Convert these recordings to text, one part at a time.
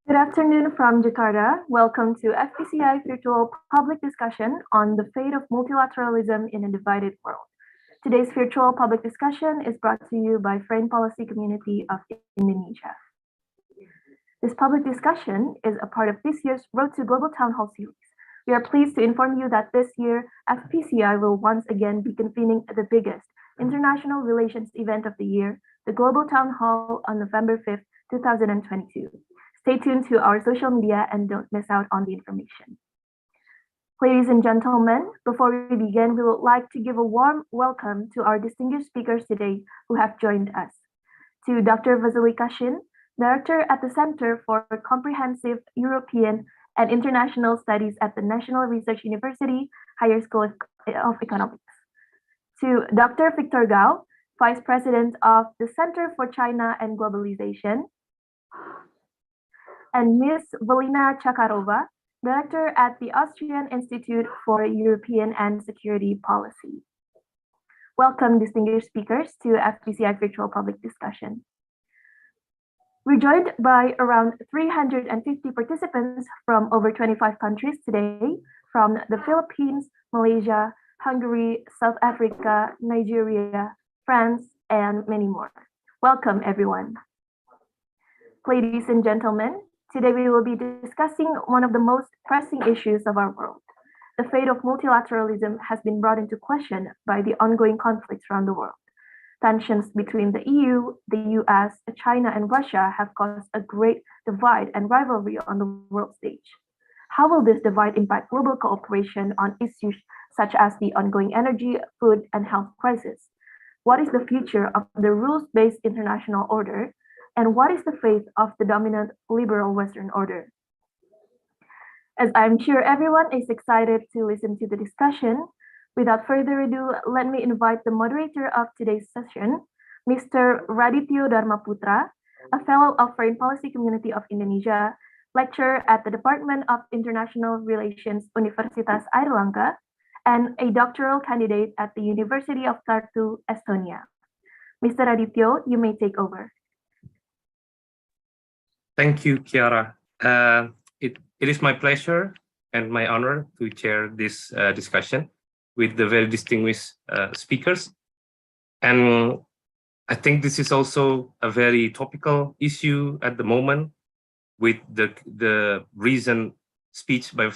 Good afternoon from Jakarta. Welcome to FPCI virtual public discussion on the fate of multilateralism in a divided world. Today's virtual public discussion is brought to you by Foreign Policy Community of Indonesia. This public discussion is a part of this year's Road to Global Town Hall series. We are pleased to inform you that this year, FPCI will once again be convening the biggest international relations event of the year, the Global Town Hall on November 5th, 2022. Stay tuned to our social media and don't miss out on the information. Ladies and gentlemen, before we begin, we would like to give a warm welcome to our distinguished speakers today who have joined us. To Dr. Vasily Kashin, Director at the Center for Comprehensive European and International Studies at the National Research University, Higher School of Economics. To Dr. Victor Gao, Vice President of the Center for China and Globalization, and Ms. Velina Tchakarova, Director at the Austrian Institute for European and Security Policy. Welcome, distinguished speakers, to FPCI Virtual Public Discussion. We're joined by around 350 participants from over 25 countries today, from the Philippines, Malaysia, Hungary, South Africa, Nigeria, France, and many more. Welcome, everyone. Ladies and gentlemen, today we will be discussing one of the most pressing issues of our world. The fate of multilateralism has been brought into question by the ongoing conflicts around the world. Tensions between the EU, the US, China, and Russia have caused a great divide and rivalry on the world stage. How will this divide impact global cooperation on issues such as the ongoing energy, food, and health crisis? What is the future of the rules-based international order? And what is the fate of the dominant liberal Western order? As I'm sure everyone is excited to listen to the discussion, without further ado, let me invite the moderator of today's session, Mr. Radityo Dharmaputra, a fellow of Foreign Policy Community of Indonesia, lecturer at the Department of International Relations, Universitas Airlangga, and a doctoral candidate at the University of Tartu, Estonia. Mr. Radityo, you may take over. Thank you, Chiara. It is my pleasure and my honor to chair this discussion with the very distinguished speakers. And I think this is also a very topical issue at the moment with the recent speech by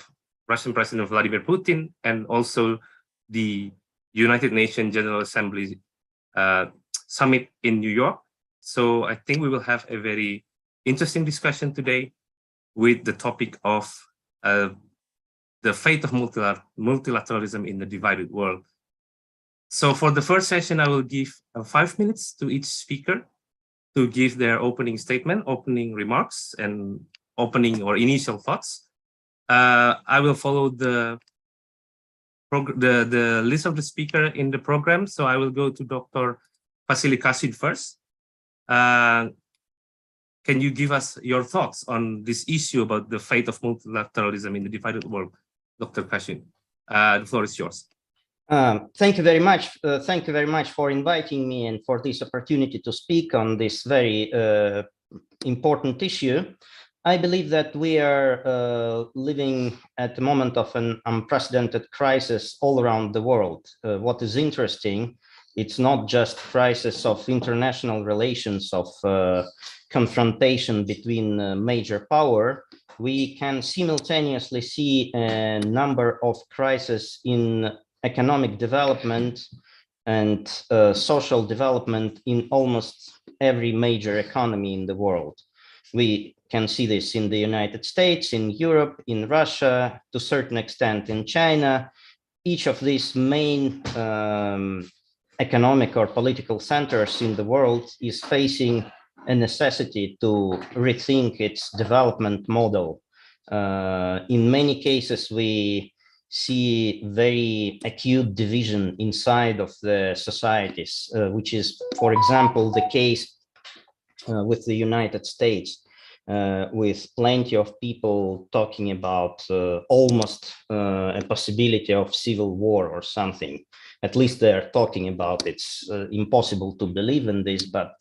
Russian President Vladimir Putin and also the United Nations General Assembly summit in New York. So I think we will have a very interesting discussion today with the topic of the fate of multilateralism in the divided world. So for the first session, I will give 5 minutes to each speaker to give their opening statement, opening remarks, and opening or initial thoughts. I will follow the list of the speaker in the program. So I will go to Dr. Vasily Kashin first. Can you give us your thoughts on this issue about the fate of multilateralism in the divided world, Dr. Kashin? The floor is yours. Thank you very much. Thank you very much for inviting me and for this opportunity to speak on this very important issue. I believe that we are living at the moment of an unprecedented crisis all around the world. What is interesting, it's not just crisis of international relations, of confrontation between major power. We can simultaneously see a number of crises in economic development and social development in almost every major economy in the world. We can see this in the United States, in Europe, in Russia, to a certain extent in China. Each of these main economic or political centers in the world is facing a necessity to rethink its development model. In many cases, we see very acute division inside of the societies, which is, for example, the case with the United States, with plenty of people talking about almost a possibility of civil war or something. At least they're talking about it. It's impossible to believe in this, but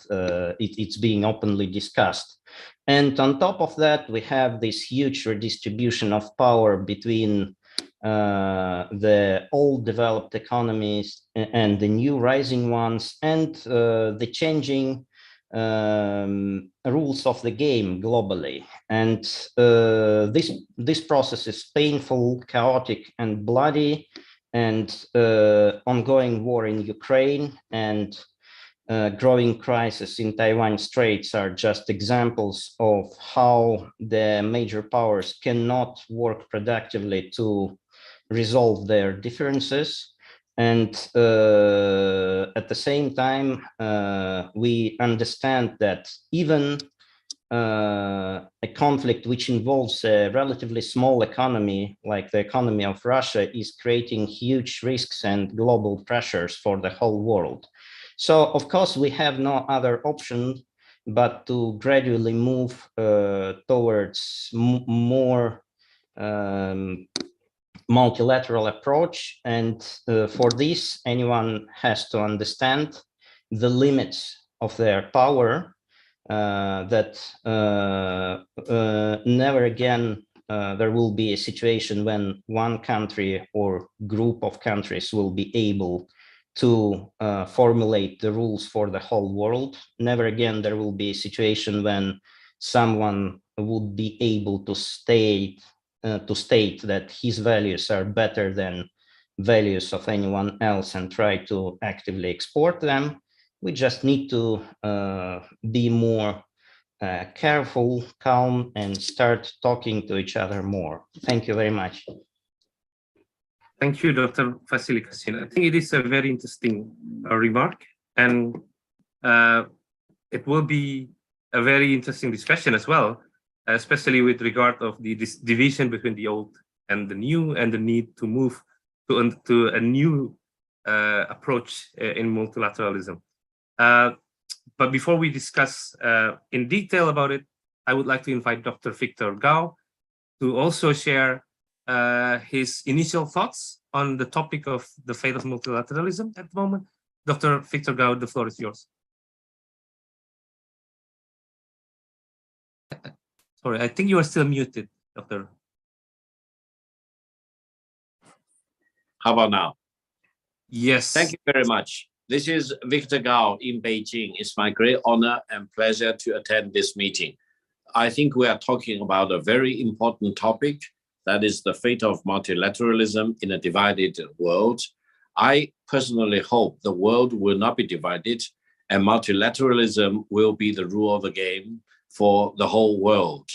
it's being openly discussed. And on top of that, we have this huge redistribution of power between the old developed economies and the new rising ones, and the changing rules of the game globally. And this process is painful, chaotic, and bloody, and ongoing war in Ukraine and growing crisis in Taiwan Straits are just examples of how the major powers cannot work productively to resolve their differences. And at the same time, we understand that even a conflict which involves a relatively small economy, like the economy of Russia, is creating huge risks and global pressures for the whole world. So, of course, we have no other option but to gradually move towards more multilateral approach. And for this, anyone has to understand the limits of their power, that never again there will be a situation when one country or group of countries will be able to formulate the rules for the whole world. Never again there will be a situation when someone would be able to state that his values are better than values of anyone else and try to actively export them. We just need to be more careful, calm, and start talking to each other more. Thank you very much. Thank you, Dr. Vasily Kashin. I think it is a very interesting remark, and it will be a very interesting discussion as well, especially with regard of this division between the old and the new, and the need to move to a new approach in multilateralism. But before we discuss in detail about it, I would like to invite Dr. Victor Gao to also share his initial thoughts on the topic of the fate of multilateralism at the moment. Dr. Victor Gao, the floor is yours. Sorry, I think you are still muted, Doctor. How about now? Yes. Thank you very much. This is Victor Gao in Beijing. It's my great honor and pleasure to attend this meeting. I think we are talking about a very important topic, that is the fate of multilateralism in a divided world. I personally hope the world will not be divided and multilateralism will be the rule of the game for the whole world.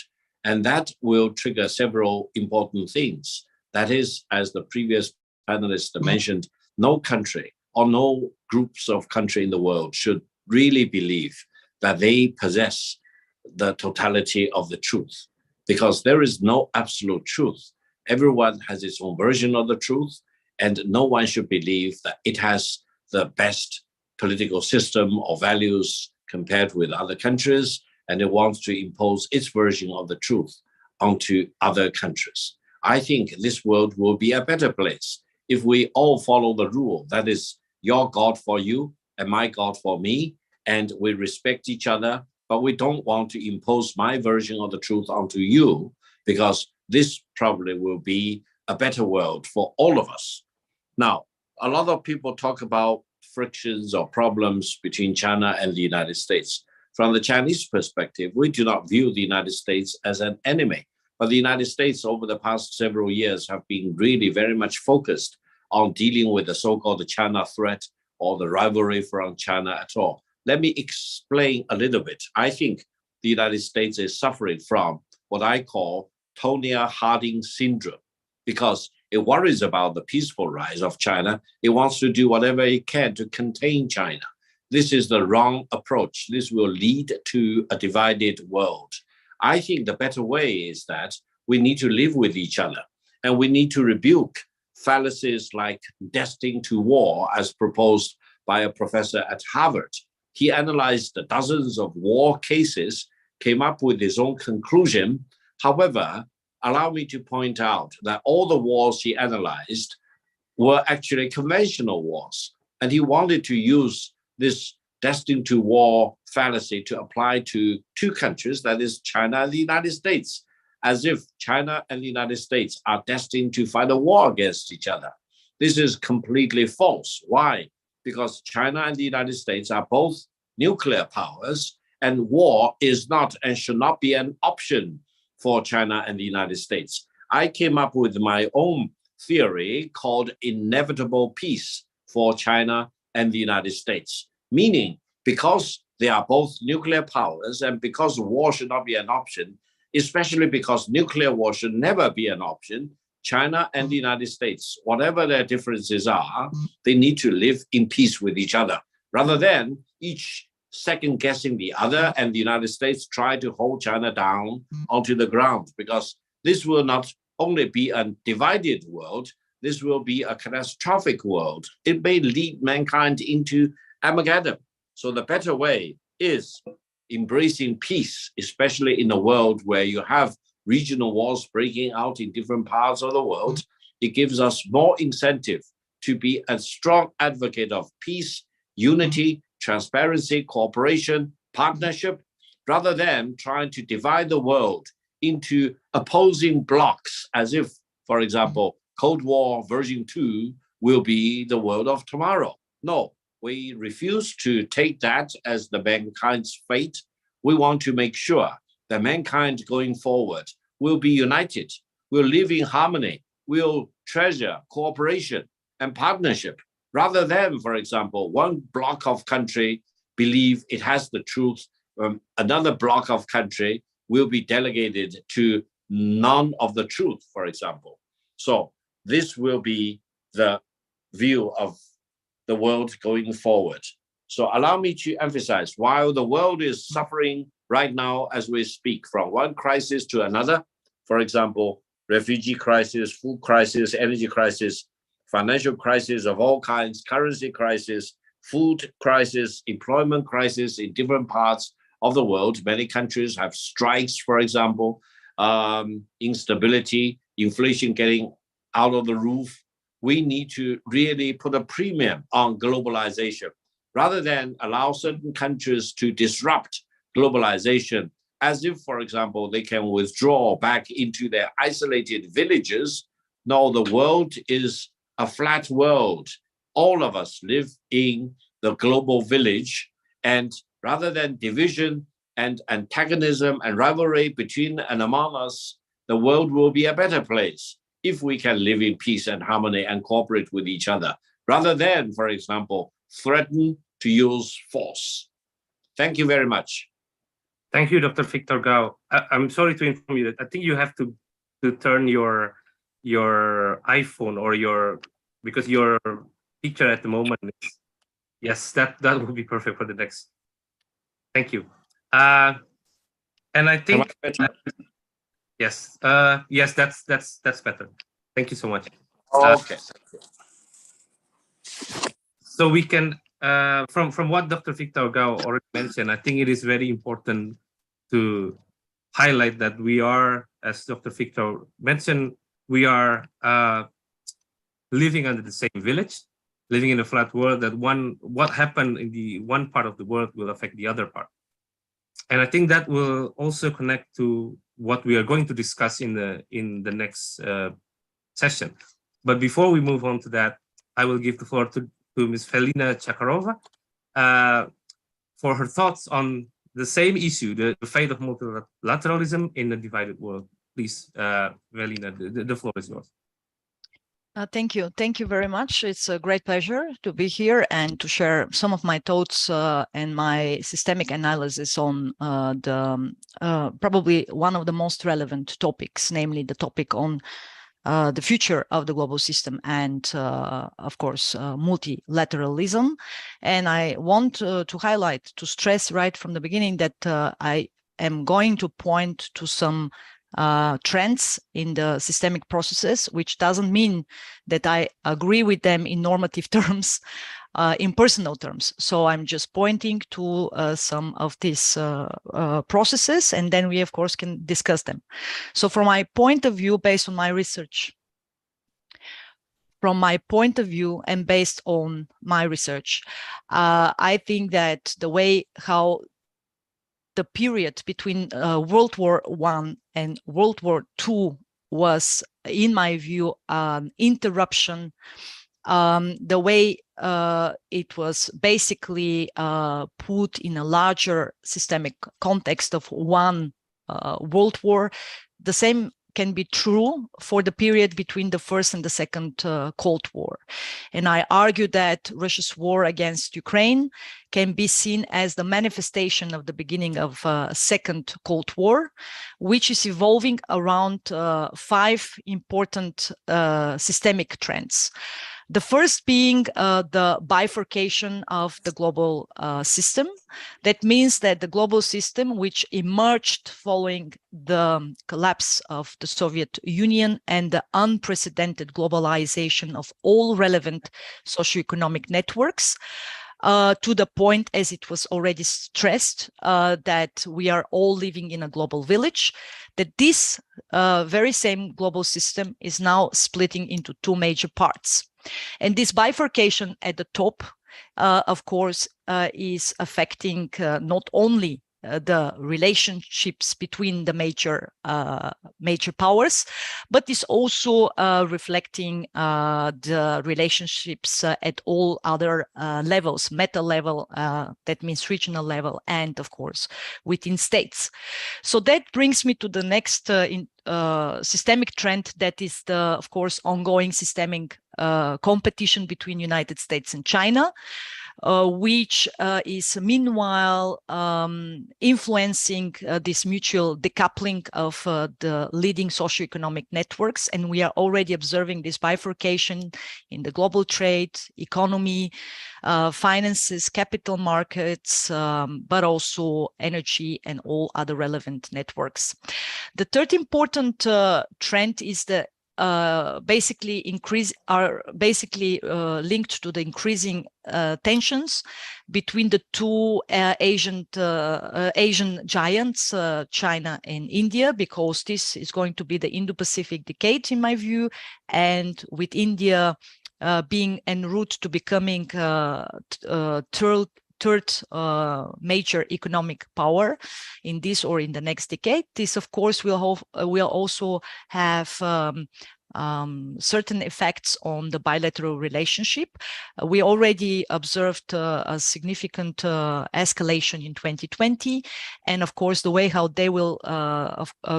And that will trigger several important things. That is, as the previous panelists mentioned, no country or no groups of countries in the world should really believe that they possess the totality of the truth, because there is no absolute truth. Everyone has its own version of the truth, and no one should believe that it has the best political system or values compared with other countries, and it wants to impose its version of the truth onto other countries. I think this world will be a better place if we all follow the rule, that is your God for you and my God for me, and we respect each other, but we don't want to impose my version of the truth onto you, because this probably will be a better world for all of us. Now, a lot of people talk about frictions or problems between China and the United States. From the Chinese perspective, we do not view the United States as an enemy, but the United States over the past several years have been really very much focused on dealing with the so-called China threat or the rivalry from China at all. Let me explain a little bit. I think the United States is suffering from what I call Tonya Harding syndrome, because it worries about the peaceful rise of China. It wants to do whatever it can to contain China. This is the wrong approach. This will lead to a divided world. I think the better way is that we need to live with each other, and we need to rebuke fallacies like destined to war as proposed by a professor at Harvard. He analyzed the dozens of war cases, came up with his own conclusion. However, allow me to point out that all the wars he analyzed were actually conventional wars, and he wanted to use this destined to war fallacy to apply to two countries, that is China and the United States, as if China and the United States are destined to fight a war against each other. This is completely false. Why? Because China and the United States are both nuclear powers, and war is not and should not be an option for China and the United States. I came up with my own theory called inevitable peace for China and the United States, meaning because they are both nuclear powers and because war should not be an option, especially because nuclear war should never be an option, China and the United States, whatever their differences are, they need to live in peace with each other, rather than each second guessing the other and the United States try to hold China down onto the ground, because this will not only be a divided world, this will be a catastrophic world. It may lead mankind into Armageddon. So the better way is embracing peace, especially in a world where you have regional wars breaking out in different parts of the world. It gives us more incentive to be a strong advocate of peace, unity, transparency, cooperation, partnership, rather than trying to divide the world into opposing blocks, as if, for example, Cold War version 2 will be the world of tomorrow. No, we refuse to take that as the mankind's fate. We want to make sure that mankind going forward will be united, will live in harmony, will treasure cooperation and partnership, rather than, for example, one block of country believe it has the truth, another block of country will be delegated to none of the truth, for example. So this will be the view of the world going forward. So allow me to emphasize, while the world is suffering right now as we speak from one crisis to another, for example, refugee crisis, food crisis, energy crisis, financial crisis of all kinds, currency crisis, food crisis, employment crisis in different parts of the world. Many countries have strikes, for example, instability, inflation getting out of the roof. We need to really put a premium on globalization rather than allow certain countries to disrupt globalization as if, for example, they can withdraw back into their isolated villages. No, the world is a flat world. All of us live in the global village, and rather than division and antagonism and rivalry between and among us, the world will be a better place if we can live in peace and harmony and cooperate with each other, rather than, for example, threaten to use force. Thank you very much. Thank you, Dr. Victor Gao. I'm sorry to inform you that I think you have to turn your iPhone or because your picture at the moment is, yes, that would be perfect for the next. Thank you. And I think yes, yes, that's better. Thank you so much. Okay. So we can from what Dr. Victor Gao already mentioned, I think it is very important to highlight that we are, as Dr. Victor mentioned, we are living under the same village, living in a flat world, that what happened in the one part of the world will affect the other part. And I think that will also connect to what we are going to discuss in the next session. But before we move on to that, I will give the floor to Ms. Velina Tchakarova for her thoughts on the same issue, the fate of multilateralism in a divided world. Please, Velina, the floor is yours. Thank you. Thank you very much. It's a great pleasure to be here and to share some of my thoughts and my systemic analysis on probably one of the most relevant topics, namely the topic on the future of the global system and, of course, multilateralism. And I want to highlight, to stress right from the beginning that I am going to point to some trends in the systemic processes, which doesn't mean that I agree with them in normative terms, in personal terms. So I'm just pointing to some of these processes, and then we, of course, can discuss them. So from my point of view, based on my research, from my point of view and based on my research, I think that the way how the period between World War I and World War II was, in my view, an interruption. The way it was basically put in a larger systemic context of one world war. The same can be true for the period between the First and the Second Cold War. And I argue that Russia's war against Ukraine can be seen as the manifestation of the beginning of Second Cold War, which is evolving around 5 important systemic trends. The first being the bifurcation of the global system. That means that the global system, which emerged following the collapse of the Soviet Union and the unprecedented globalization of all relevant socioeconomic networks, to the point, as it was already stressed, that we are all living in a global village, that this very same global system is now splitting into 2 major parts. And this bifurcation at the top, of course, is affecting not only the relationships between the major powers, but is also reflecting the relationships at all other levels, meta level, that means regional level, and of course within states. So that brings me to the next systemic trend, that is the, of course, ongoing systemic competition between United States and China, which is meanwhile influencing this mutual decoupling of the leading socioeconomic networks. And we are already observing this bifurcation in the global trade, economy, finances, capital markets, but also energy and all other relevant networks. The third important trend is the basically linked to the increasing tensions between the 2 Asian giants, China and India, because this is going to be the Indo-Pacific decade, in my view, and with India being en route to becoming third major economic power in this or in the next decade. This, of course, will also have certain effects on the bilateral relationship. We already observed a significant escalation in 2020, and of course the way how they will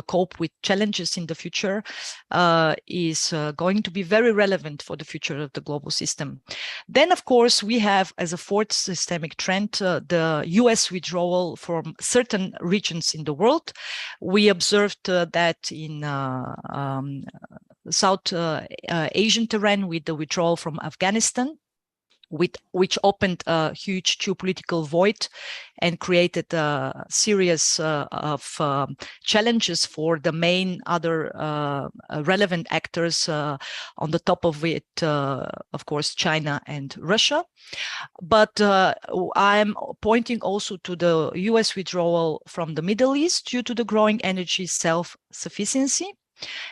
cope with challenges in the future is going to be very relevant for the future of the global system. Then, of course, we have, as a fourth systemic trend, the US withdrawal from certain regions in the world. We observed that in South Asian terrain with the withdrawal from Afghanistan, which opened a huge geopolitical void and created a series of challenges for the main other relevant actors, on the top of it, of course, China and Russia. But I'm pointing also to the US withdrawal from the Middle East due to the growing energy self-sufficiency.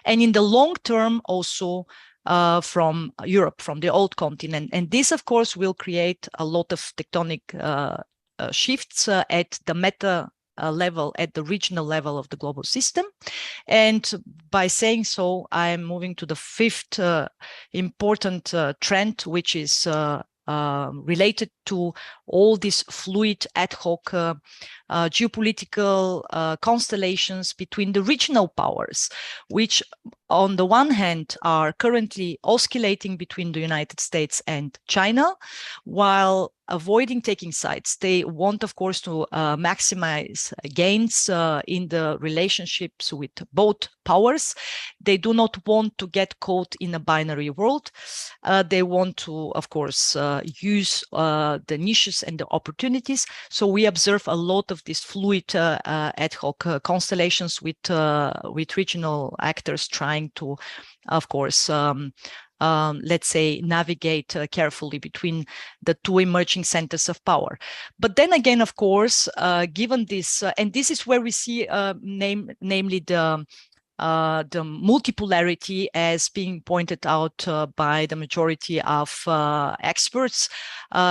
And in the long term, also from Europe, from the old continent. And this, of course, will create a lot of tectonic shifts at the meta level, at the regional level of the global system. And by saying so, I'm moving to the fifth important trend, which is related to all these fluid ad hoc geopolitical constellations between the regional powers, which on the one hand are currently oscillating between the United States and China, while avoiding taking sides. They want, of course, to maximize gains in the relationships with both powers. They do not want to get caught in a binary world. They want to, of course, use the niches and the opportunities. So we observe a lot of these fluid ad hoc constellations with regional actors trying to, of course, let's say, navigate carefully between the 2 emerging centers of power. But then again, of course, given this, and this is where we see namely the the multipolarity as being pointed out by the majority of experts.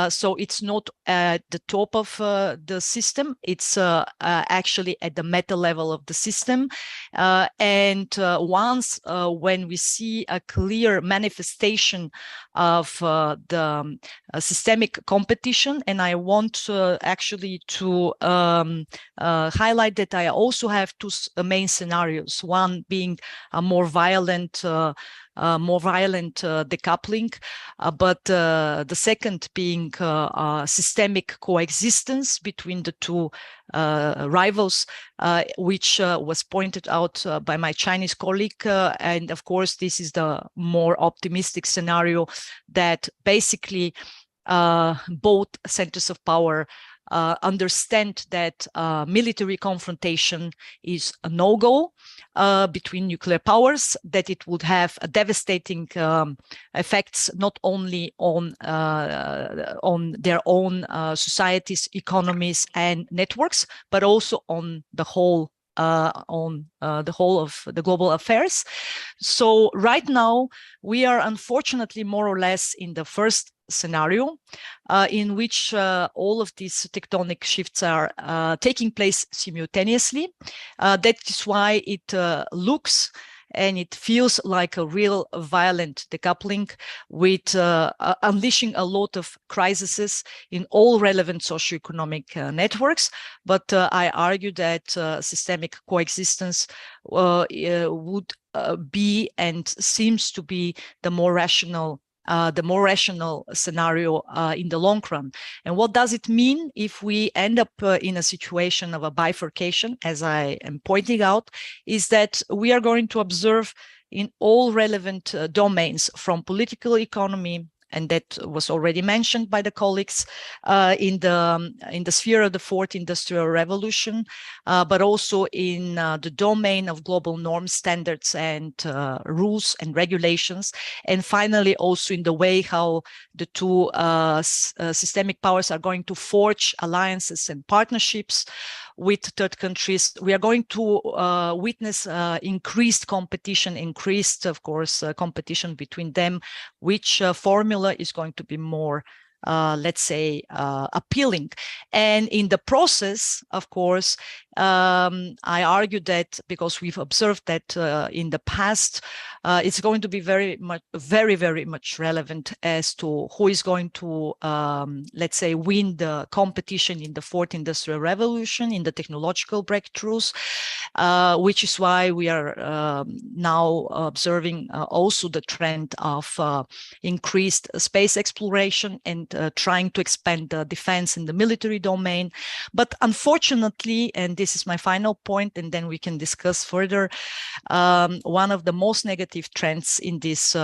So it's not at the top of the system, it's actually at the meta level of the system. And once when we see a clear manifestation of the systemic competition, and I want actually to highlight that I also have two main scenarios, one being a more violent decoupling, but the second being systemic coexistence between the two rivals, which was pointed out by my Chinese colleague. And of course, this is the more optimistic scenario that basically both centers of power understand that military confrontation is a no-go between nuclear powers, that it would have a devastating effects not only on their own societies, economies, and networks, but also on the whole of the global affairs. So right now, we are unfortunately more or less in the first scenario, in which all of these tectonic shifts are taking place simultaneously. That is why it looks and it feels like a real violent decoupling, with unleashing a lot of crises in all relevant socioeconomic networks. But I argue that systemic coexistence would be and seems to be the more rational scenario in the long run. And what does it mean if we end up in a situation of a bifurcation, as I am pointing out, is that we are going to observe in all relevant domains, from political economy, and that was already mentioned by the colleagues, in the sphere of the fourth industrial revolution, but also in the domain of global norms, standards, and rules and regulations, and finally also in the way how the two systemic powers are going to forge alliances and partnerships with third countries. We are going to witness increased competition, of course, competition between them, which formula is going to be more, let's say, appealing. And in the process, of course, I argue that because we've observed that in the past, it's going to be very much relevant as to who is going to, let's say, win the competition in the fourth industrial revolution, in the technological breakthroughs, which is why we are now observing also the trend of increased space exploration and trying to expand the defense in the military domain. But unfortunately, and this is my final point, and then we can discuss further, one of the most negative trends in this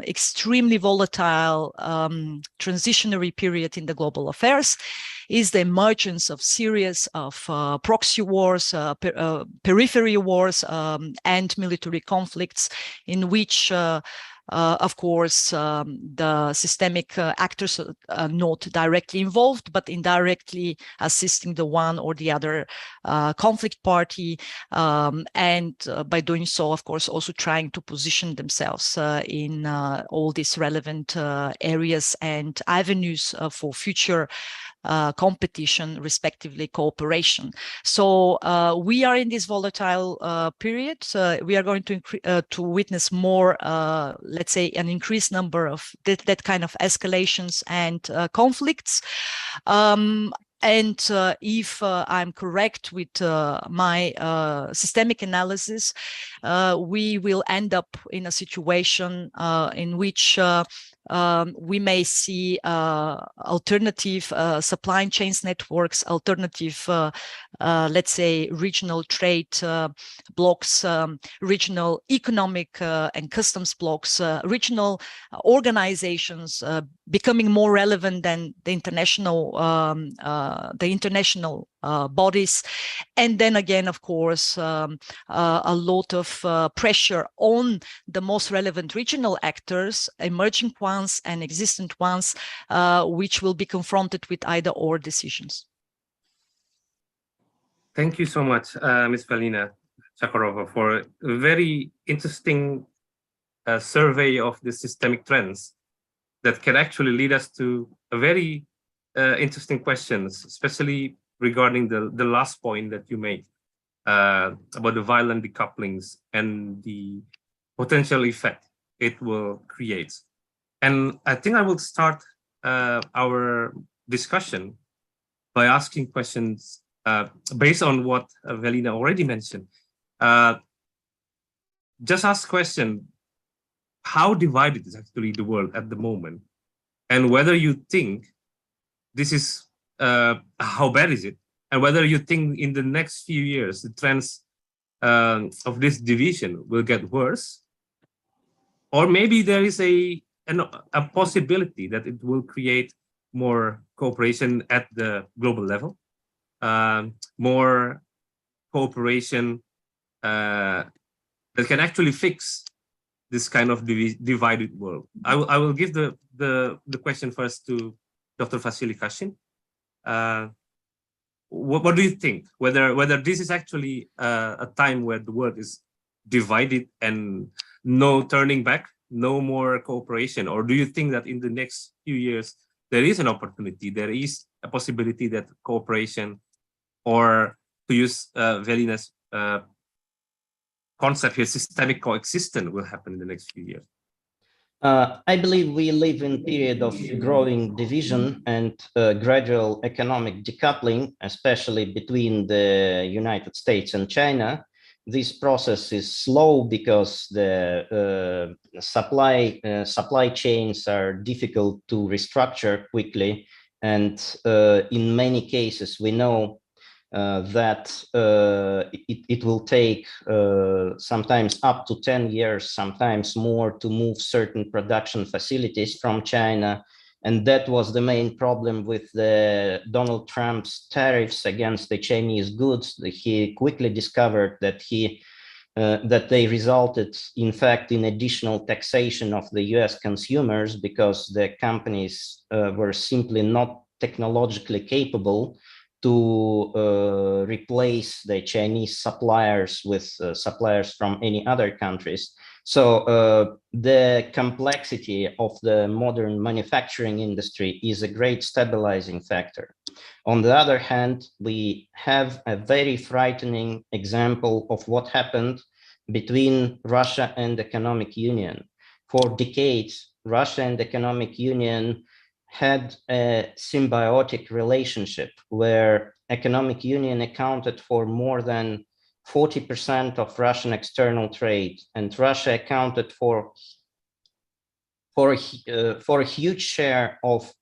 extremely volatile transitionary period in the global affairs is the emergence of series of proxy wars, periphery wars, and military conflicts, in which of course, the systemic actors are not directly involved, but indirectly assisting the one or the other conflict party, and by doing so, of course, also trying to position themselves in all these relevant areas and avenues for future competition, respectively cooperation. So we are in this volatile period. We are going to witness more, let's say, an increased number of that kind of escalations and conflicts. And if I'm correct with my systemic analysis, we will end up in a situation in which we may see alternative supply chains networks, alternative, let's say, regional trade blocks, regional economic and customs blocks, regional organizations becoming more relevant than the international bodies. And then again, of course, a lot of pressure on the most relevant regional actors, emerging ones and existent ones, which will be confronted with either or decisions. Thank you so much, Ms. Velina. Tchakarova, for a very interesting survey of the systemic trends that can actually lead us to a very interesting questions, especially regarding the last point that you made about the violent decouplings and the potential effect it will create. And I think I will start our discussion by asking questions based on what Velina already mentioned. Just ask question, how divided is actually the world at the moment? And whether you think this is, how bad is it? And whether you think in the next few years, the trends of this division will get worse, or maybe there is a possibility that it will create more cooperation at the global level, more cooperation that can actually fix this kind of divided world. I will give the question first to Dr. Vasily Kashin. What do you think? Whether this is actually a time where the world is divided and no turning back, no more cooperation, or do you think that in the next few years there is an opportunity, there is a possibility that cooperation, or to use Velina's concept here, systemic coexistence will happen in the next few years? I believe we live in a period of growing division and gradual economic decoupling, especially between the United States and China. This process is slow because the supply chains are difficult to restructure quickly. And in many cases, we know that it will take sometimes up to 10 years, sometimes more, to move certain production facilities from China. And that was the main problem with Donald Trump's tariffs against the Chinese goods. He quickly discovered that they resulted, in fact, in additional taxation of the US consumers, because the companies were simply not technologically capable to replace the Chinese suppliers with suppliers from any other countries. So the complexity of the modern manufacturing industry is a great stabilizing factor. On the other hand, we have a very frightening example of what happened between Russia and the Economic Union. For decades, Russia and the Economic Union had a symbiotic relationship where Economic Union accounted for more than 40% of Russian external trade, and Russia accounted for a huge share of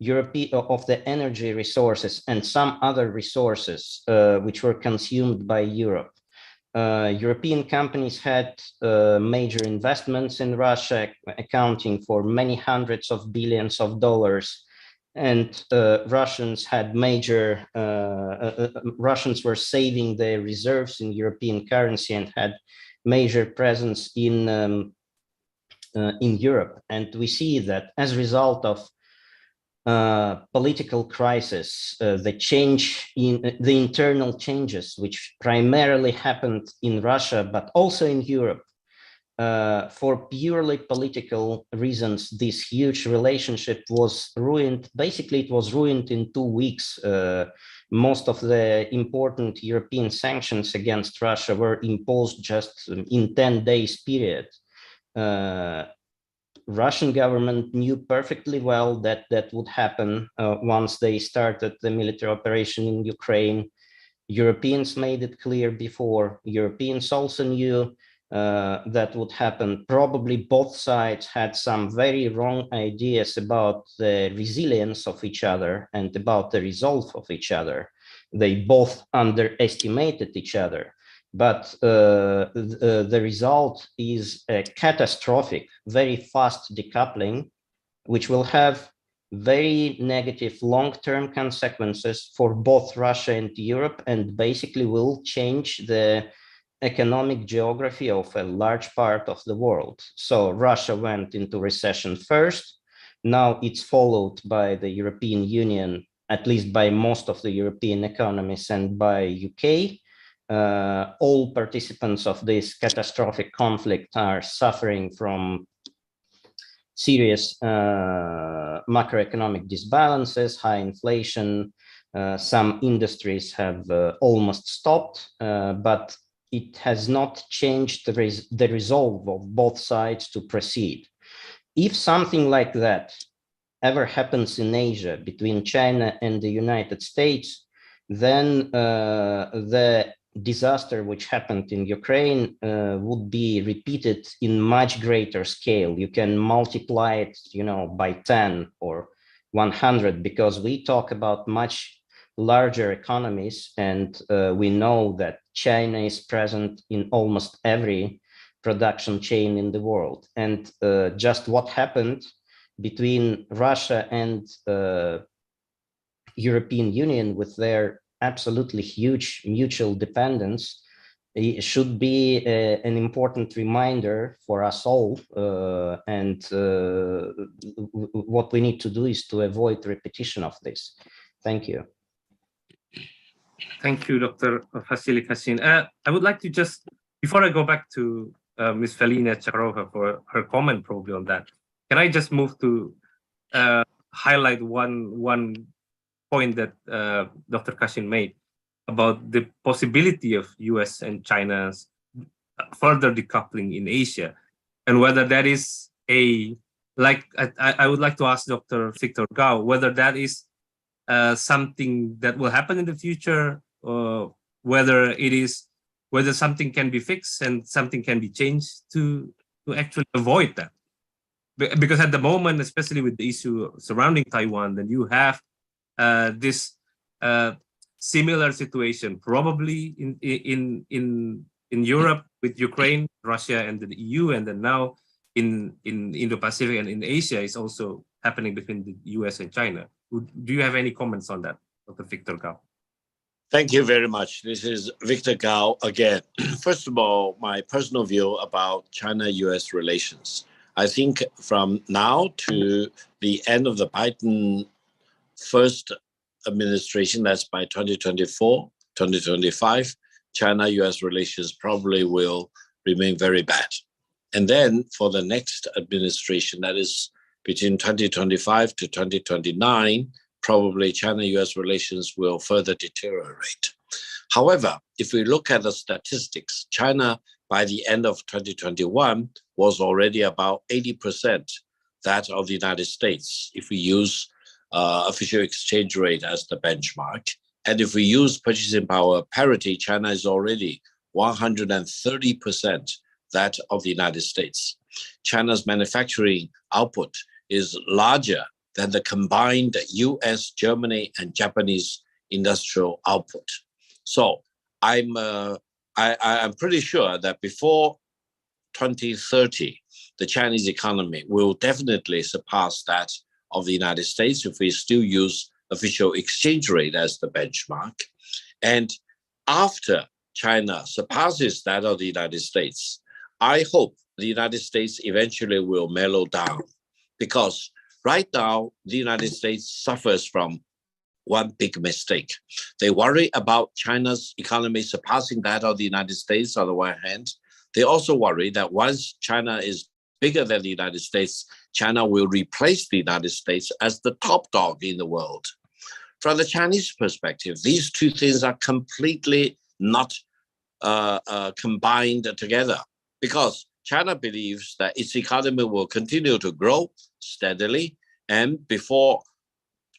the energy resources and some other resources which were consumed by Europe. European companies had major investments in Russia, accounting for many hundreds of billions of dollars. And Russians were saving their reserves in European currency and had major presence in Europe. And we see that as a result of political crisis, the internal changes, which primarily happened in Russia, but also in Europe, for purely political reasons, this huge relationship was ruined. Basically, it was ruined in 2 weeks. Most of the important European sanctions against Russia were imposed just in 10 days period. Russian government knew perfectly well that that would happen once they started the military operation in Ukraine. Europeans made it clear before. Europeans also knew that would happen. Probably both sides had some very wrong ideas about the resilience of each other and about the resolve of each other. They both underestimated each other. But the result is a catastrophic, very fast decoupling, which will have very negative long-term consequences for both Russia and Europe, and basically will change the economic geography of a large part of the world. So Russia went into recession first. Now it's followed by the European Union, at least by most of the European economies, and by UK. all participants of this catastrophic conflict are suffering from serious macroeconomic disbalances, high inflation. Some industries have almost stopped, but it has not changed the resolve of both sides to proceed. If something like that ever happens in Asia between China and the United States, then the disaster which happened in Ukraine would be repeated in much greater scale. You can multiply it, by 10 or 100, because we talk about much larger economies, and we know that China is present in almost every production chain in the world. And just what happened between Russia and European Union with their absolutely huge mutual dependence, it should be an important reminder for us all. And what we need to do is to avoid repetition of this. Thank you. Thank you, Dr. Vasily Kashin. I would like to just, before I go back to Ms. Velina Tchakarova for her comment probably on that, can I just move to highlight one point that Dr. Kashin made about the possibility of US and China's further decoupling in Asia, and whether that is I would like to ask Dr. Victor Gao whether that is something that will happen in the future, or whether something can be fixed and something can be changed to actually avoid that. Because at the moment, especially with the issue surrounding Taiwan, then you have this similar situation probably in Europe with Ukraine, Russia, and the EU, and then now in Indo-Pacific and in Asia is also happening between the US and China. Do you have any comments on that, Dr. Victor Gao? Thank you very much. This is Victor Gao again. First of all, my personal view about China-US relations. I think from now to the end of the Biden first administration, that's by 2024, 2025, China-US relations probably will remain very bad. And then for the next administration, that is between 2025 to 2029, probably China-US relations will further deteriorate. However, if we look at the statistics, China by the end of 2021 was already about 80% that of the United States, if we use official exchange rate as the benchmark. And if we use purchasing power parity, China is already 130% that of the United States. China's manufacturing output is larger than the combined US, Germany, and Japanese industrial output. So I'm pretty sure that before 2030, the Chinese economy will definitely surpass that of the United States if we still use official exchange rate as the benchmark. And after China surpasses that of the United States, I hope the United States eventually will mellow down, because right now, the United States suffers from one big mistake. They worry about China's economy surpassing that of the United States on the one hand. They also worry that once China is bigger than the United States, China will replace the United States as the top dog in the world. From the Chinese perspective, these two things are completely not combined together, because China believes that its economy will continue to grow steadily, and before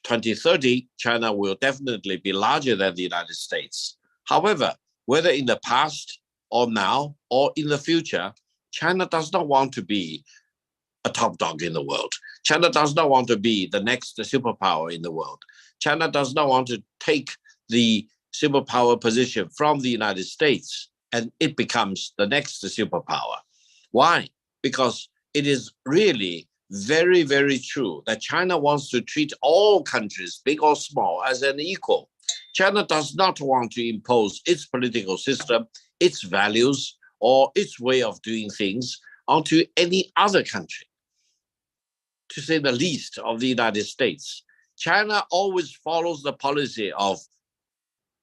2030, China will definitely be larger than the United States. However, whether in the past or now or in the future, China does not want to be a top dog in the world. China does not want to be the next superpower in the world. China does not want to take the superpower position from the United States and it becomes the next superpower. Why? Because it is really very, very true that China wants to treat all countries, big or small, as an equal. China does not want to impose its political system, its values, or its way of doing things onto any other country. To say the least of the United States, China always follows the policy of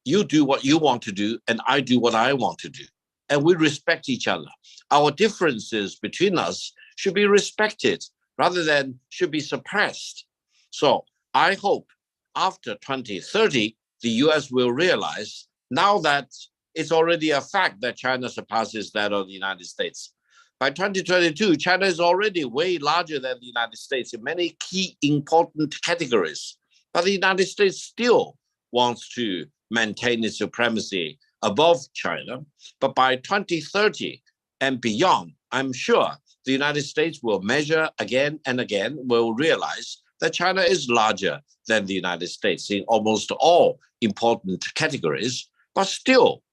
you do what you want to do, and I do what I want to do. And we respect each other. Our differences between us should be respected rather than should be suppressed. So I hope after 2030, the US will realize, now that it's already a fact that China surpasses that of the United States. By 2022, China is already way larger than the United States in many key important categories. But the United States still wants to maintain its supremacy above China. But by 2030 and beyond, I'm sure the United States will measure again and again, will realize that China is larger than the United States in almost all important categories. But still,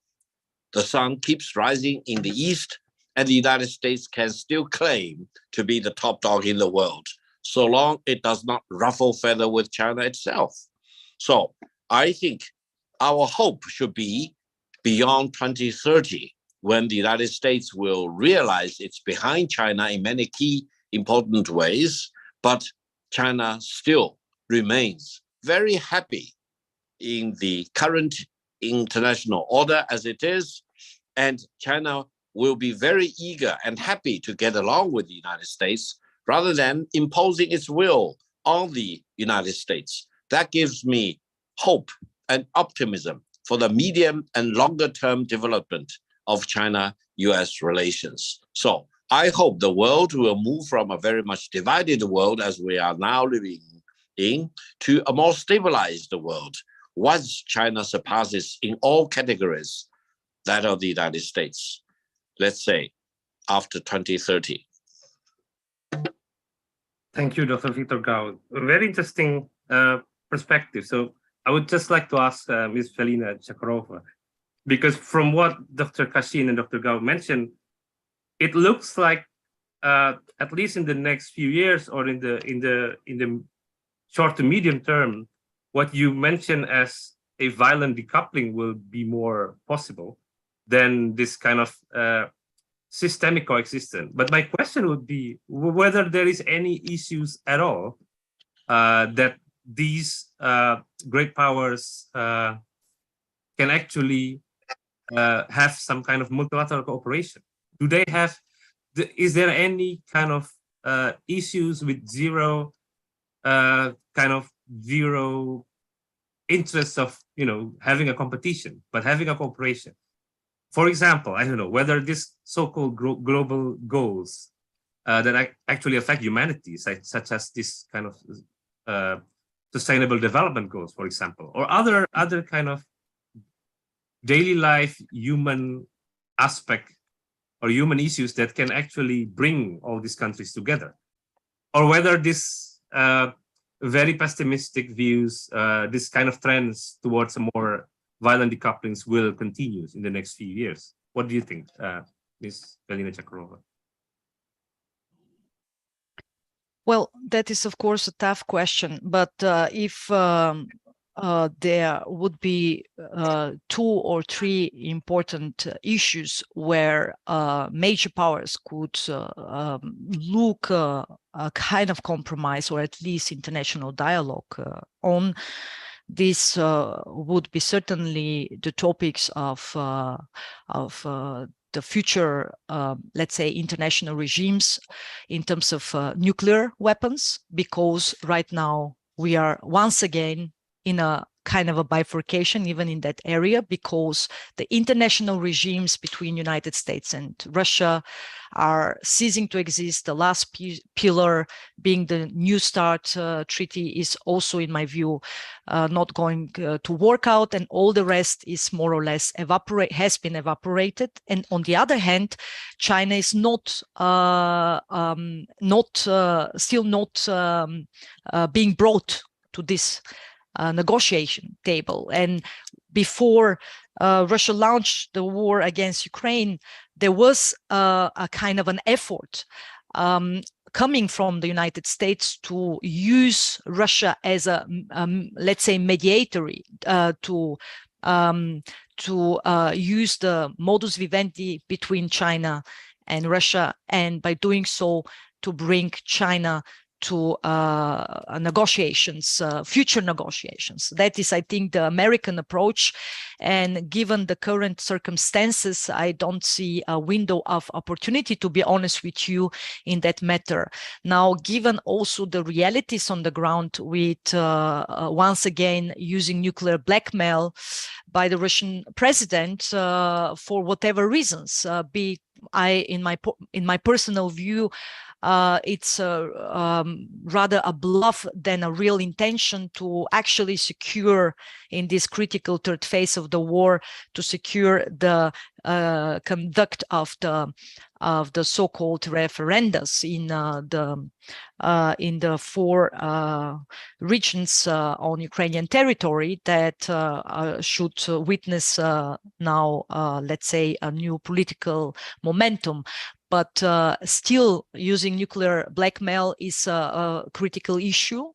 the sun keeps rising in the East, and the United States can still claim to be the top dog in the world, so long it does not ruffle feather with China itself. So I think our hope should be beyond 2030, when the United States will realize it's behind China in many key important ways, but China still remains very happy in the current international order as it is, and China will be very eager and happy to get along with the United States rather than imposing its will on the United States. That gives me hope and optimism for the medium and longer term development of China-US relations. So I hope the world will move from a very much divided world as we are now living in to a more stabilized world once China surpasses in all categories that of the United States, let's say after 2030. Thank you, Dr. Victor Gao. A very interesting perspective. So I would just like to ask Ms. Velina Tchakarova, because from what Dr. Kashin and Dr. Gao mentioned, it looks like at least in the next few years or in the short to medium term, what you mentioned as a violent decoupling will be more possible than this kind of systemic coexistence. But my question would be whether there is any issues at all that these great powers can actually have some kind of multilateral cooperation. Do they have, is there any kind of issues with zero interest of, having a competition, but having a cooperation? For example, I don't know, whether this so-called global goals that actually affect humanity, such as this kind of sustainable development goals, for example, or other kind of daily life human aspect or human issues that can actually bring all these countries together, or whether this very pessimistic views, this kind of trends towards a more violent decouplings will continue in the next few years. What do you think, Ms. Velina Tchakarova? Well, that is, of course, a tough question. But if there would be 2 or 3 important issues where major powers could look a kind of compromise or at least international dialogue on, this would be certainly the topics of the future, let's say, international regimes in terms of nuclear weapons, because right now we are once again in a kind of a bifurcation even in that area, because the international regimes between United States and Russia are ceasing to exist. The last pillar being the New START treaty is also, in my view, not going to work out, and all the rest is more or less has been evaporated. And on the other hand, China is still not being brought to this negotiation table. And before Russia launched the war against Ukraine, there was a kind of an effort coming from the United States to use Russia as a, let's say, mediatory, to use the modus vivendi between China and Russia, and by doing so, to bring China negotiations, future negotiations. That is, I think, the American approach. And given the current circumstances, I don't see a window of opportunity, to be honest with you, in that matter. Now, given also the realities on the ground with, once again, using nuclear blackmail by the Russian president for whatever reasons, be in my personal view, it's rather a bluff than a real intention to actually secure, in this critical third phase of the war, to secure the conduct of the so-called referendums in the four regions on Ukrainian territory that should witness now, let's say, a new political momentum. But still, using nuclear blackmail is a critical issue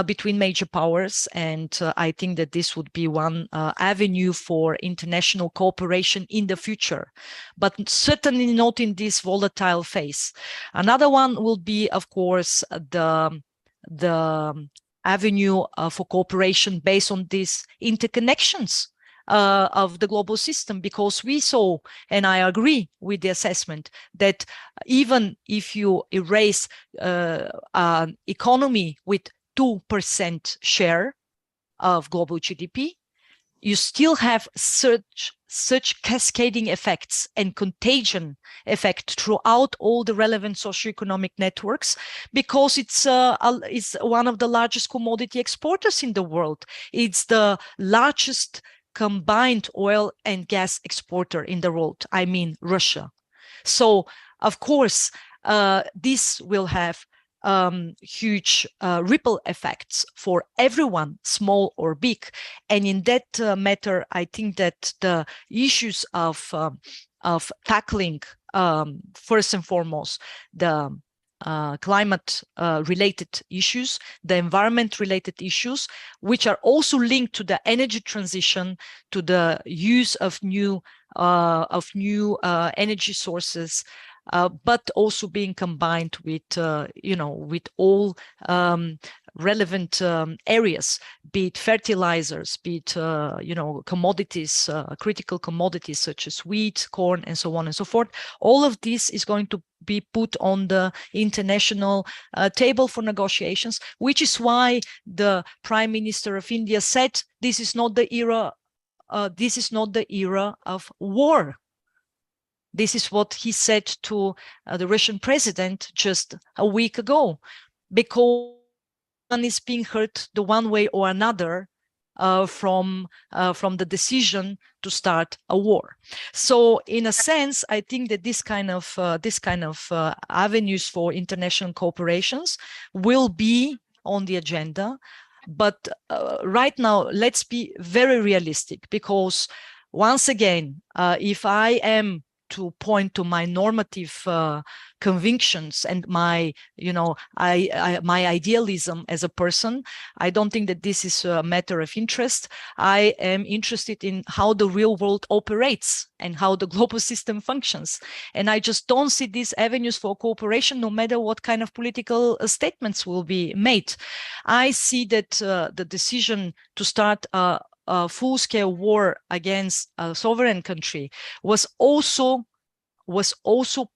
between major powers. And I think that this would be one avenue for international cooperation in the future, but certainly not in this volatile phase. Another one will be, of course, the avenue for cooperation based on these interconnections of the global system, because we saw, and I agree with the assessment, that even if you erase an economy with 2% share of global GDP, you still have such cascading effects and contagion effect throughout all the relevant socioeconomic networks, because it's one of the largest commodity exporters in the world. It's the largest combined oil and gas exporter in the world, I mean Russia. So, of course, this will have huge ripple effects for everyone, small or big. And in that matter, I think that the issues of tackling, first and foremost, the climate related issues, the environment related issues, which are also linked to the energy transition, to the use of new energy sources, but also being combined with with all relevant areas, be it fertilizers, be it commodities, critical commodities such as wheat, corn, and so on and so forth. All of this is going to be put on the international table for negotiations, which is why the Prime Minister of India said this is not the era. This is not the era of war. This is what he said to the Russian president just a week ago, because one is being hurt the one way or another from the decision to start a war. So, in a sense, I think that this kind of avenues for international cooperations will be on the agenda. But right now, let's be very realistic, because once again, if I am to point to my normative convictions and my, my idealism as a person, I don't think that this is a matter of interest. I am interested in how the real world operates and how the global system functions. And I just don't see these avenues for cooperation, no matter what kind of political statements will be made. I see that the decision to start a full-scale war against a sovereign country was also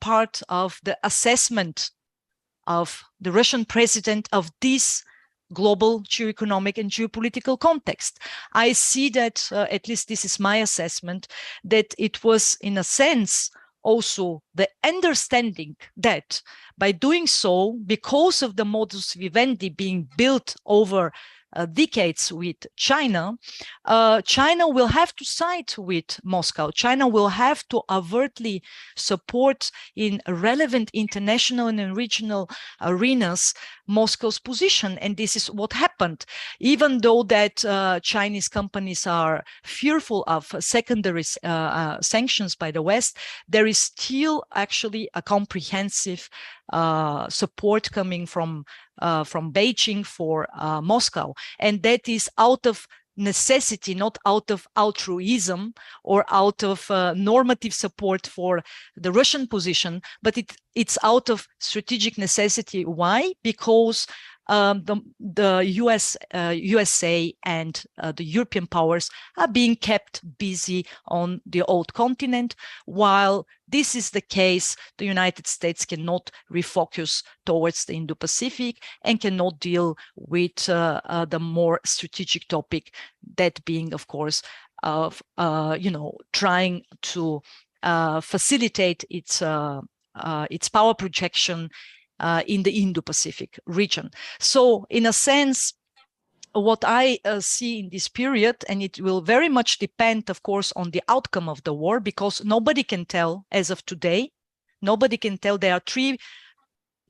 part of the assessment of the Russian president of this global geoeconomic and geopolitical context. I see that, at least this is my assessment, that it was, in a sense, also the understanding that by doing so, because of the modus vivendi being built over decades with China, China will have to side with Moscow. China will have to overtly support in relevant international and regional arenas Moscow's position. And this is what happened. Even though that Chinese companies are fearful of secondary sanctions by the West, there is still actually a comprehensive support coming from Beijing for Moscow, and that is out of necessity, not out of altruism or out of normative support for the Russian position, but it's out of strategic necessity. Why? Because the USA and the European powers are being kept busy on the old continent. While this is the case, the United States cannot refocus towards the Indo-Pacific and cannot deal with the more strategic topic, that being, of course, trying to facilitate its power projection in the Indo-Pacific region. So in a sense, what I see in this period, and it will very much depend, of course, on the outcome of the war, because nobody can tell as of today, nobody can tell. There are three,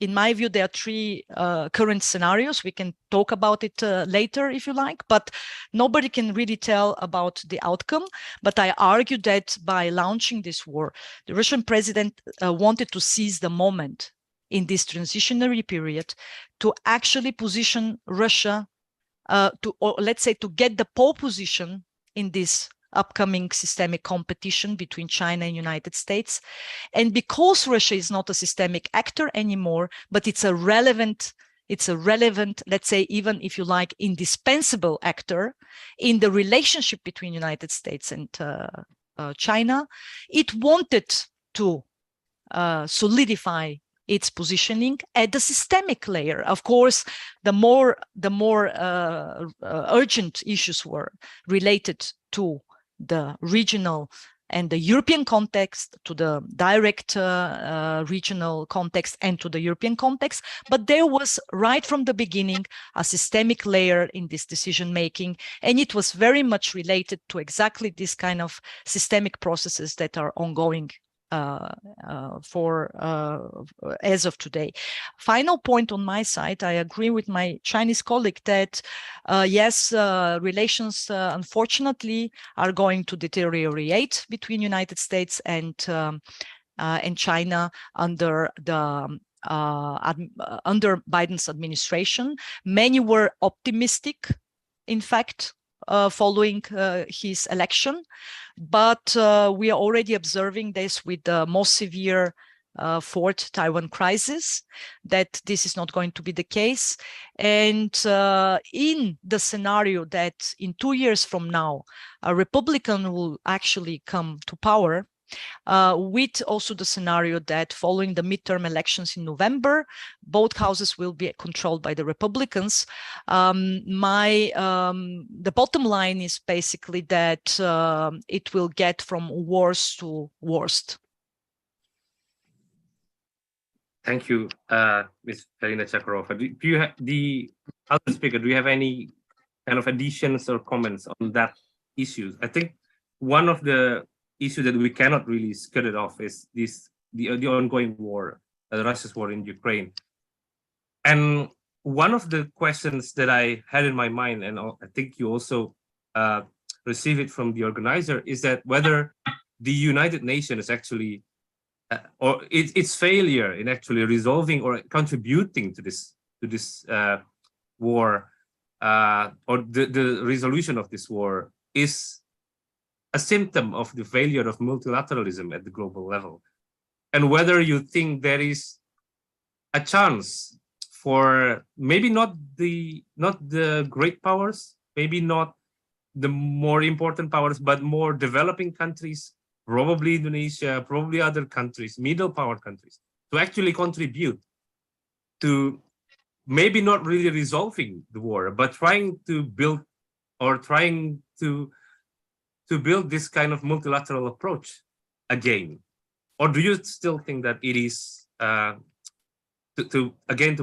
in my view, there are three current scenarios. We can talk about it later if you like, but nobody can really tell about the outcome. But I argue that by launching this war, the Russian president wanted to seize the moment in this transitionary period to actually position Russia or let's say to get the pole position in this upcoming systemic competition between China and United States. And because Russia is not a systemic actor anymore, but it's a relevant, let's say, even if you like, indispensable actor in the relationship between United States and China, it wanted to solidify its positioning at the systemic layer. Of course, the more urgent issues were related to the regional and the European context, to the direct regional context and to the European context. But there was right from the beginning a systemic layer in this decision making, and it was very much related to exactly this kind of systemic processes that are ongoing as of today. Final point on my side, I agree with my Chinese colleague that yes, relations unfortunately are going to deteriorate between United States and China under the under Biden's administration. Many were optimistic, in fact, following his election, but we are already observing this with the most severe fourth Taiwan crisis, that this is not going to be the case. And in the scenario that in 2 years from now, a Republican will actually come to power, with also the scenario that following the midterm elections in November, both houses will be controlled by the Republicans. The bottom line is basically that it will get from worse to worst. Thank you, Ms. Velina Tchakarova. Do you have the other speaker? Do you have any kind of additions or comments on that issue? I think one of the issue that we cannot really skirt it off is the ongoing war, Russia's war in Ukraine. And one of the questions that I had in my mind, and I think you also received it from the organizer, is that whether the United Nations actually, or its failure in actually resolving or contributing to this war, or the resolution of this war, is a symptom of the failure of multilateralism at the global level, and whether you think there is a chance for maybe not the great powers, maybe not the more important powers, but more developing countries, probably Indonesia, probably other countries, middle power countries, to actually contribute to maybe not really resolving the war, but trying to build or trying to build this kind of multilateral approach again? Or do you still think that it is, to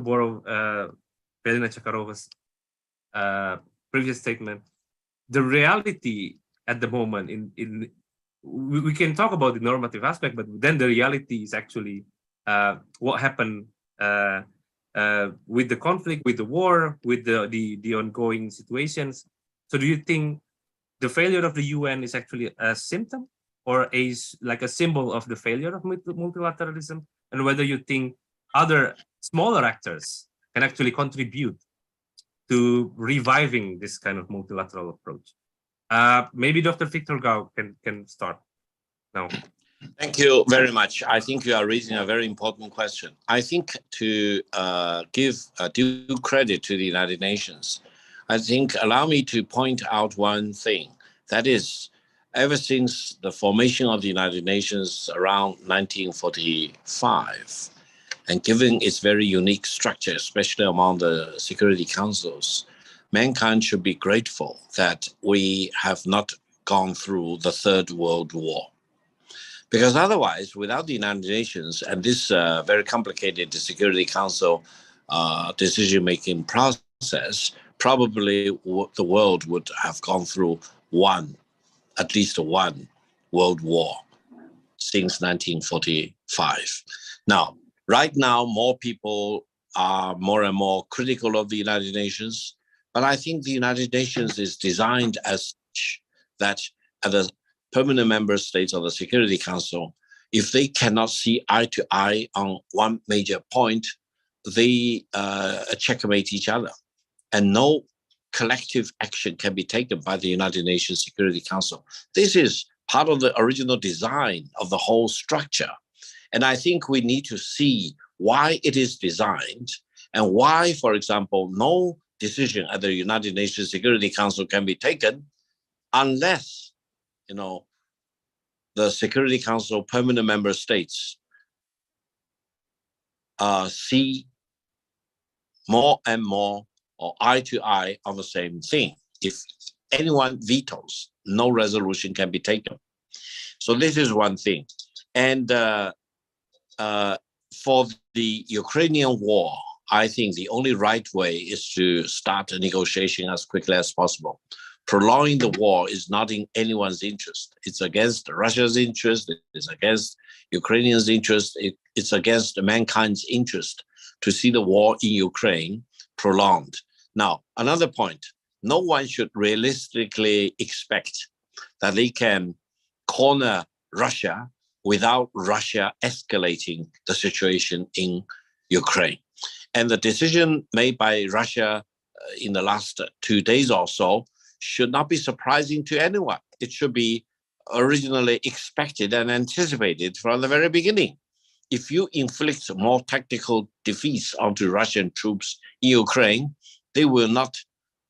borrow Velina Tchakarova's previous statement, the reality at the moment we can talk about the normative aspect, but then the reality is actually what happened with the conflict, with the war, with the ongoing situations. So do you think the failure of the UN is actually a symptom or like a symbol of the failure of multilateralism? And whether you think other smaller actors can actually contribute to reviving this kind of multilateral approach? Maybe Dr. Victor Gao can start now. Thank you very much. I think you are raising a very important question. I think to give due credit to the United Nations, I think allow me to point out one thing. That is, ever since the formation of the United Nations around 1945, and given its very unique structure, especially among the Security Councils, mankind should be grateful that we have not gone through the Third World War. Because otherwise, without the United Nations and this very complicated Security Council decision-making process, probably the world would have gone through at least one world war since 1945. Now, right now, more people are more and more critical of the United Nations, but I think the United Nations is designed as such that at the permanent member states of the Security Council, if they cannot see eye to eye on one major point, they checkmate each other. And no collective action can be taken by the United Nations Security Council. This is part of the original design of the whole structure. And I think we need to see why it is designed and why, for example, no decision at the United Nations Security Council can be taken unless the Security Council permanent member states see more and more or eye to eye on the same thing. If anyone vetoes, no resolution can be taken. So this is one thing. And for the Ukrainian war, I think the only right way is to start a negotiation as quickly as possible. Prolonging the war is not in anyone's interest. It's against Russia's interest. It's against Ukrainians' interest. It's against mankind's interest to see the war in Ukraine prolonged. Now, another point, no one should realistically expect that they can corner Russia without Russia escalating the situation in Ukraine. And the decision made by Russia in the last 2 days or so should not be surprising to anyone. It should be originally expected and anticipated from the very beginning. If you inflict more tactical defeats onto Russian troops in Ukraine, they will not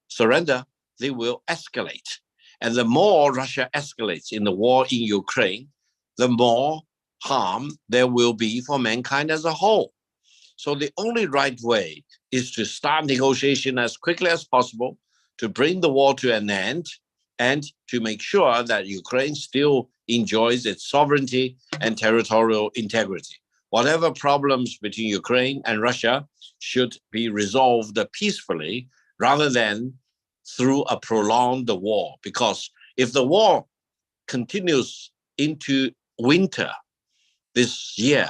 surrender, they will escalate. And the more Russia escalates in the war in Ukraine, the more harm there will be for mankind as a whole. So the only right way is to start negotiation as quickly as possible, to bring the war to an end, and to make sure that Ukraine still enjoys its sovereignty and territorial integrity. Whatever problems between Ukraine and Russia should be resolved peacefully rather than through a prolonged war. Because if the war continues into winter this year,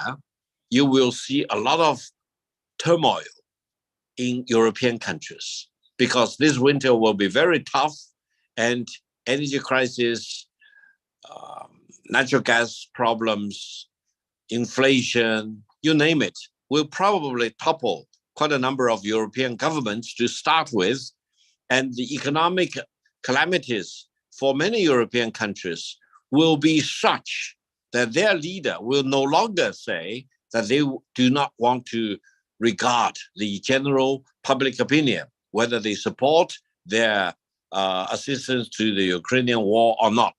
you will see a lot of turmoil in European countries, because this winter will be very tough, and energy crisis, natural gas problems, inflation, you name it, will probably topple quite a number of European governments to start with. And the economic calamities for many European countries will be such that their leader will no longer say that they do not want to regard the general public opinion, whether they support their assistance to the Ukrainian war or not.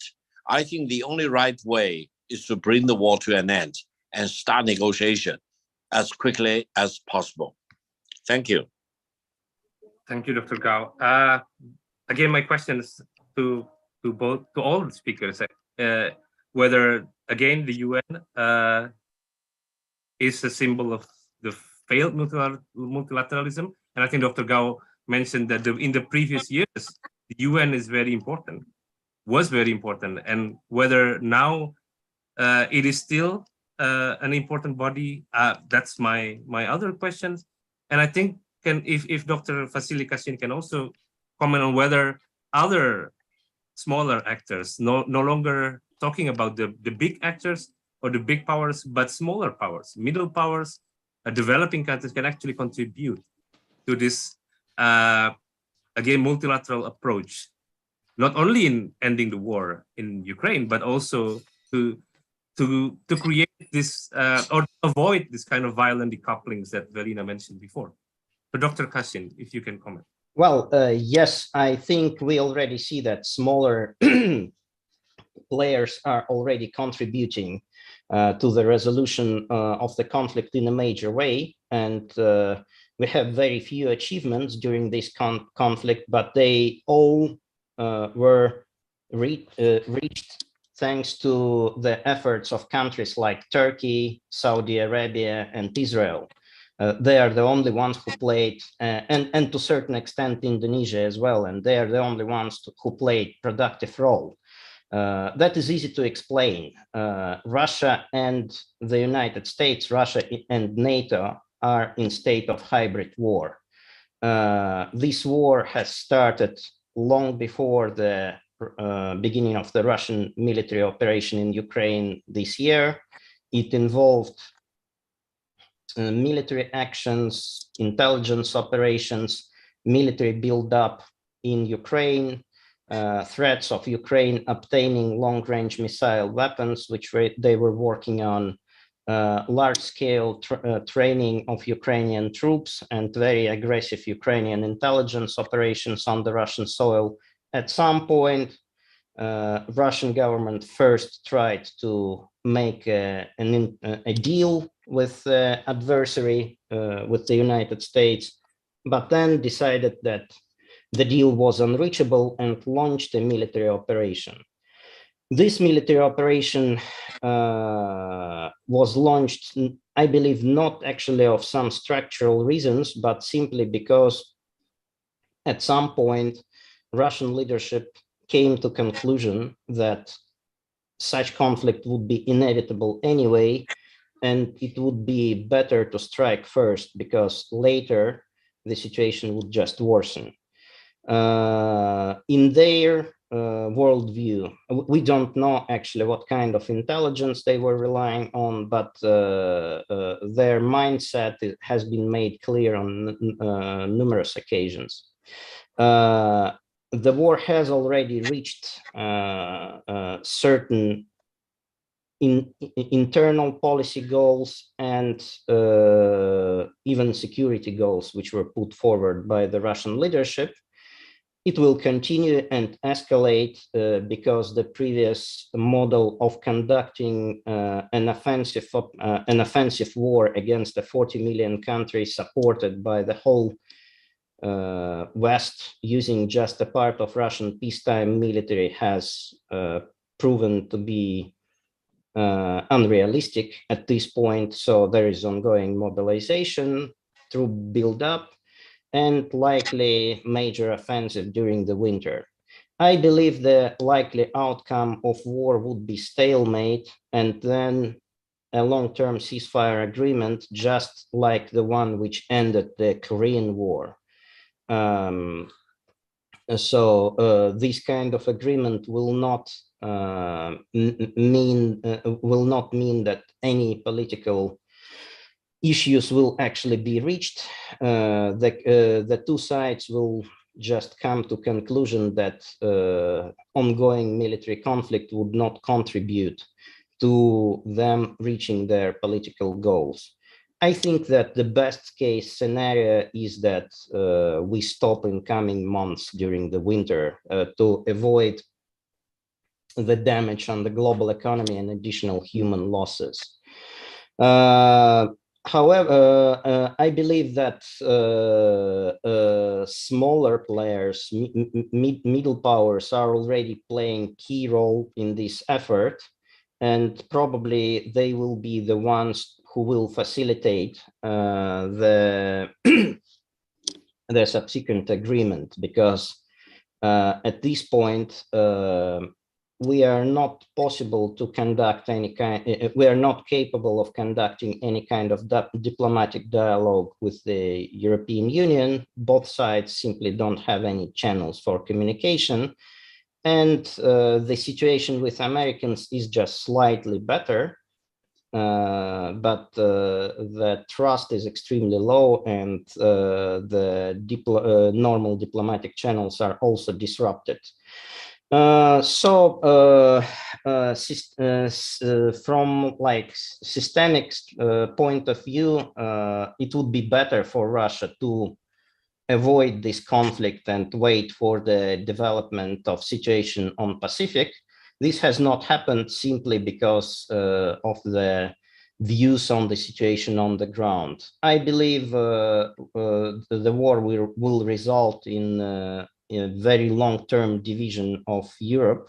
I think the only right way is to bring the war to an end and start negotiation as quickly as possible. Thank you. Thank you, Dr. Gao. Again, my question is to all the speakers, whether again the UN is a symbol of the failed multilateralism, and I think Dr. Gao mentioned that in the previous years the UN is was very important, and whether now it is still an important body. That's my other questions, and I think if Dr. Vasily Kashin can also comment on whether other smaller actors, no longer talking about the big actors or the big powers, but smaller powers, middle powers, developing countries can actually contribute to this again, multilateral approach, not only in ending the war in Ukraine, but also to create this or avoid this kind of violent decouplings that Velina mentioned before. So Dr. Kashin, if you can comment. Well, yes, I think we already see that smaller players are already contributing to the resolution of the conflict in a major way. And we have very few achievements during this conflict, but they all were reached thanks to the efforts of countries like Turkey, Saudi Arabia, and Israel. They are the only ones who played, and to a certain extent Indonesia as well, and they are the only ones who played productive role. That is easy to explain. Russia and the United States, Russia and NATO are in state of hybrid war. This war has started long before the beginning of the Russian military operation in Ukraine this year. It involved military actions, intelligence operations, military buildup in Ukraine, threats of Ukraine obtaining long-range missile weapons, which they were working on, large-scale training of Ukrainian troops and very aggressive Ukrainian intelligence operations on the Russian soil. At some point, Russian government first tried to make a deal with the adversary, with the United States, but then decided that the deal was unreachable and launched a military operation. This military operation was launched, I believe, not actually of some structural reasons, but simply because at some point Russian leadership came to conclusion that such conflict would be inevitable anyway, and it would be better to strike first because later the situation would just worsen. In their worldview, we don't know actually what kind of intelligence they were relying on, but their mindset has been made clear on numerous occasions. The war has already reached certain internal policy goals and even security goals, which were put forward by the Russian leadership. It will continue and escalate because the previous model of conducting an offensive war against a 40 million country supported by the whole West using just a part of Russian peacetime military has proven to be unrealistic at this point. So there is ongoing mobilization through build-up and likely major offensive during the winter. I believe the likely outcome of war would be stalemate and then a long-term ceasefire agreement, just like the one which ended the Korean War. This kind of agreement will not mean that any political issues will actually be reached. The two sides will just come to conclusion that ongoing military conflict would not contribute to them reaching their political goals. I think that the best case scenario is that we stop in coming months during the winter to avoid the damage on the global economy and additional human losses. However, I believe that smaller players, middle powers, are already playing key role in this effort, and probably they will be the ones who will facilitate the subsequent agreement, because at this point we are not capable of conducting any kind of diplomatic dialogue with the European Union. Both sides simply don't have any channels for communication. And the situation with Americans is just slightly better. but the trust is extremely low, and the normal diplomatic channels are also disrupted. From like systemic point of view, it would be better for Russia to avoid this conflict and wait for the development of situation on Pacific. This has not happened simply because of the views on the situation on the ground. I believe the war will result in a very long-term division of Europe,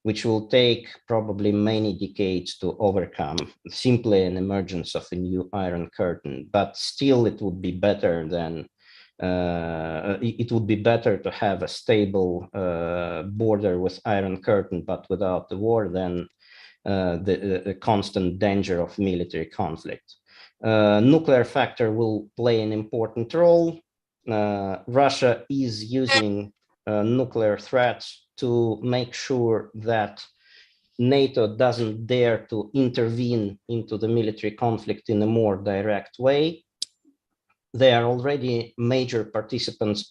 which will take probably many decades to overcome, simply an emergence of a new Iron Curtain. But still, it would be better than it would be better to have a stable border with Iron Curtain, but without the war, than the constant danger of military conflict. Nuclear factor will play an important role. Russia is using nuclear threats to make sure that NATO doesn't dare to intervene into the military conflict in a more direct way. They are already major participants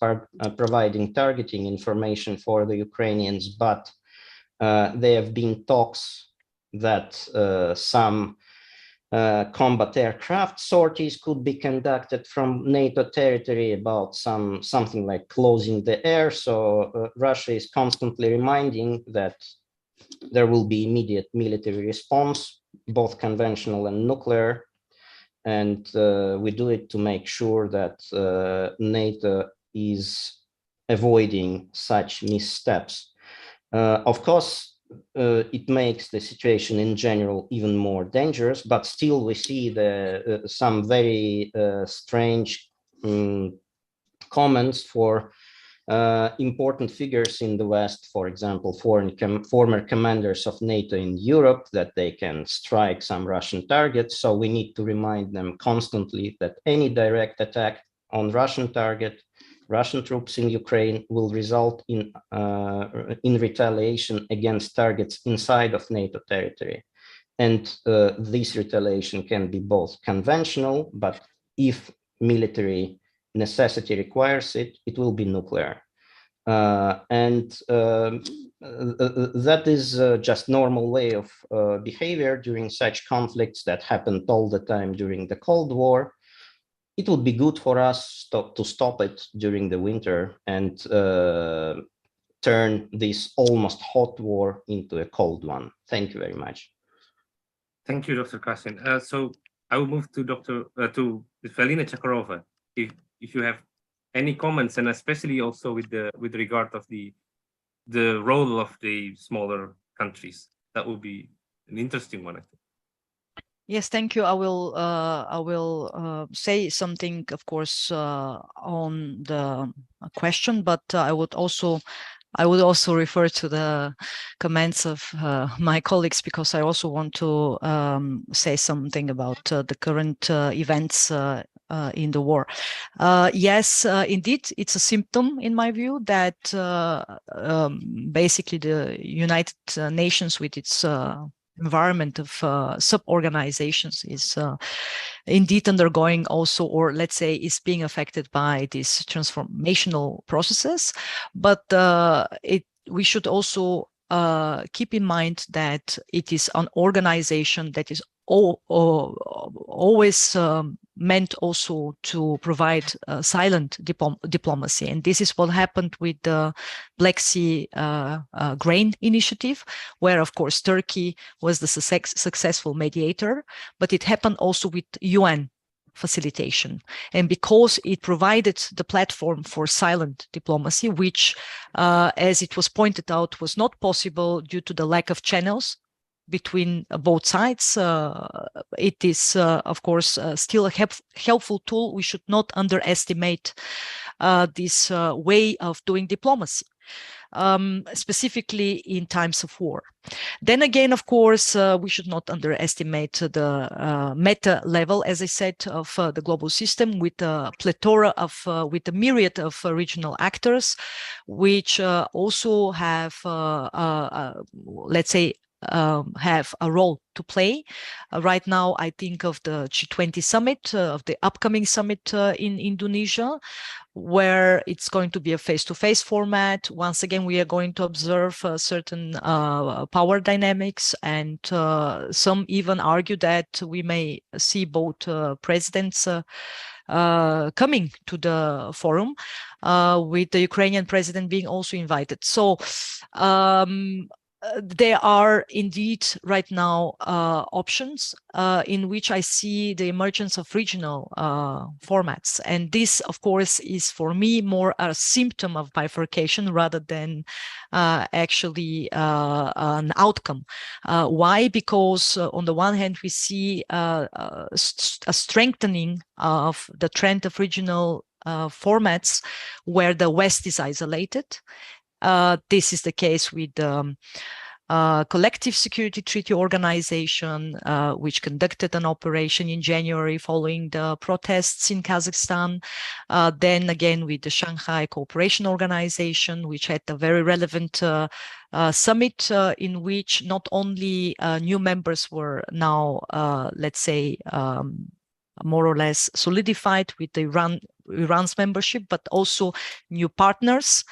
providing targeting information for the Ukrainians, but there have been talks that some combat aircraft sorties could be conducted from NATO territory about something like closing the air. So Russia is constantly reminding that there will be immediate military response, both conventional and nuclear. And we do it to make sure that NATO is avoiding such missteps. Of course, it makes the situation in general even more dangerous, but still we see some very strange comments for important figures in the West, for example, former commanders of NATO in Europe, that they can strike some Russian targets. So we need to remind them constantly that any direct attack on Russian target, Russian troops in Ukraine, will result in retaliation against targets inside of NATO territory. And this retaliation can be both conventional, but if military necessity requires it, it will be nuclear. That is just normal way of behavior during such conflicts that happened all the time during the Cold War. It would be good for us to stop it during the winter and turn this almost hot war into a cold one. Thank you very much. Thank you, Dr. Kashin. So I will move to to Velina Tchakarova. If you have any comments, and especially also with regard of the role of the smaller countries, that would be an interesting one, I think. Yes, thank you. I will say something, of course, on the question, but I would also refer to the comments of my colleagues, because I also want to say something about the current events in the war. Yes, indeed, it's a symptom, in my view, that basically the United Nations, with its environment of sub-organizations, is indeed undergoing also, or let's say is being affected by these transformational processes. But we should also keep in mind that it is an organization that is always meant also to provide silent diplomacy. And this is what happened with the Black Sea grain initiative, where, of course, Turkey was the successful mediator, but it happened also with UN facilitation. And because it provided the platform for silent diplomacy, which, as it was pointed out, was not possible due to the lack of channels between both sides, it is, of course, still a helpful tool. We should not underestimate this way of doing diplomacy, specifically in times of war. Then again, of course, we should not underestimate the meta level, as I said, of the global system, with a plethora of, with a myriad of regional actors, which also have, let's say, have a role to play. Right now, I think of the G20 summit, of the upcoming summit in Indonesia, where it's going to be a face-to-face format. Once again, we are going to observe certain power dynamics, and some even argue that we may see both presidents coming to the forum, with the Ukrainian president being also invited. So there are indeed right now options in which I see the emergence of regional formats. And this, of course, is for me more a symptom of bifurcation rather than actually an outcome. Why? Because on the one hand, we see a strengthening of the trend of regional formats where the West is isolated. This is the case with Collective Security Treaty Organization, which conducted an operation in January following the protests in Kazakhstan. Then again with the Shanghai Cooperation Organization, which had a very relevant summit in which not only new members were now, let's say, more or less solidified with Iran's membership, but also new partners,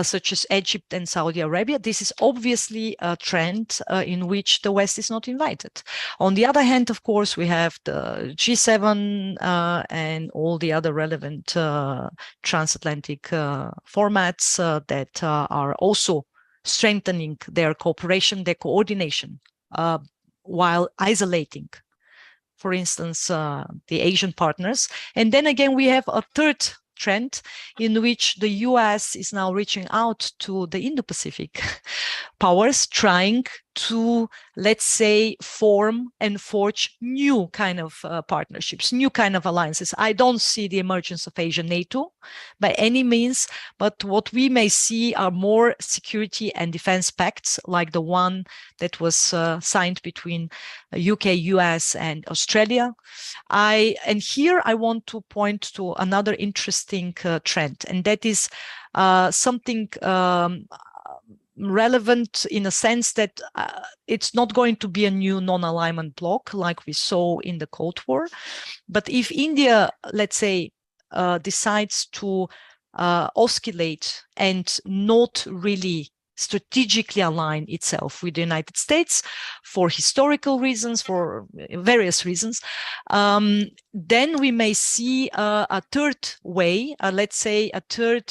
such as Egypt and Saudi Arabia. This is obviously a trend in which the West is not invited. On the other hand, of course, we have the G7 and all the other relevant transatlantic formats that are also strengthening their cooperation, their coordination, while isolating, for instance, the Asian partners. And then again, we have a third trend in which the US is now reaching out to the Indo-Pacific powers, trying to, let's say, form and forge new kind of partnerships, new kind of alliances. I don't see the emergence of Asian NATO by any means, but what we may see are more security and defense pacts like the one that was signed between UK, US, and Australia. And here I want to point to another interesting trend, and that is something relevant in a sense that it's not going to be a new non-alignment bloc like we saw in the Cold War. But if India, let's say, decides to oscillate and not really strategically align itself with the United States for historical reasons, for various reasons, then we may see a third way, let's say a third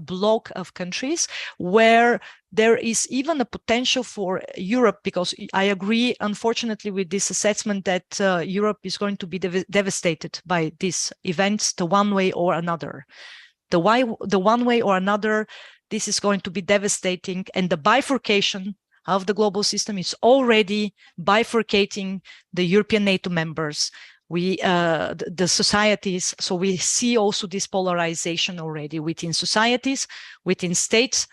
block of countries where there is even a potential for Europe, because I agree, unfortunately, with this assessment that Europe is going to be devastated by these events, the one way or another. The one way or another, this is going to be devastating, and the bifurcation of the global system is already bifurcating the European NATO members, the societies. So we see also this polarization already within societies, within states,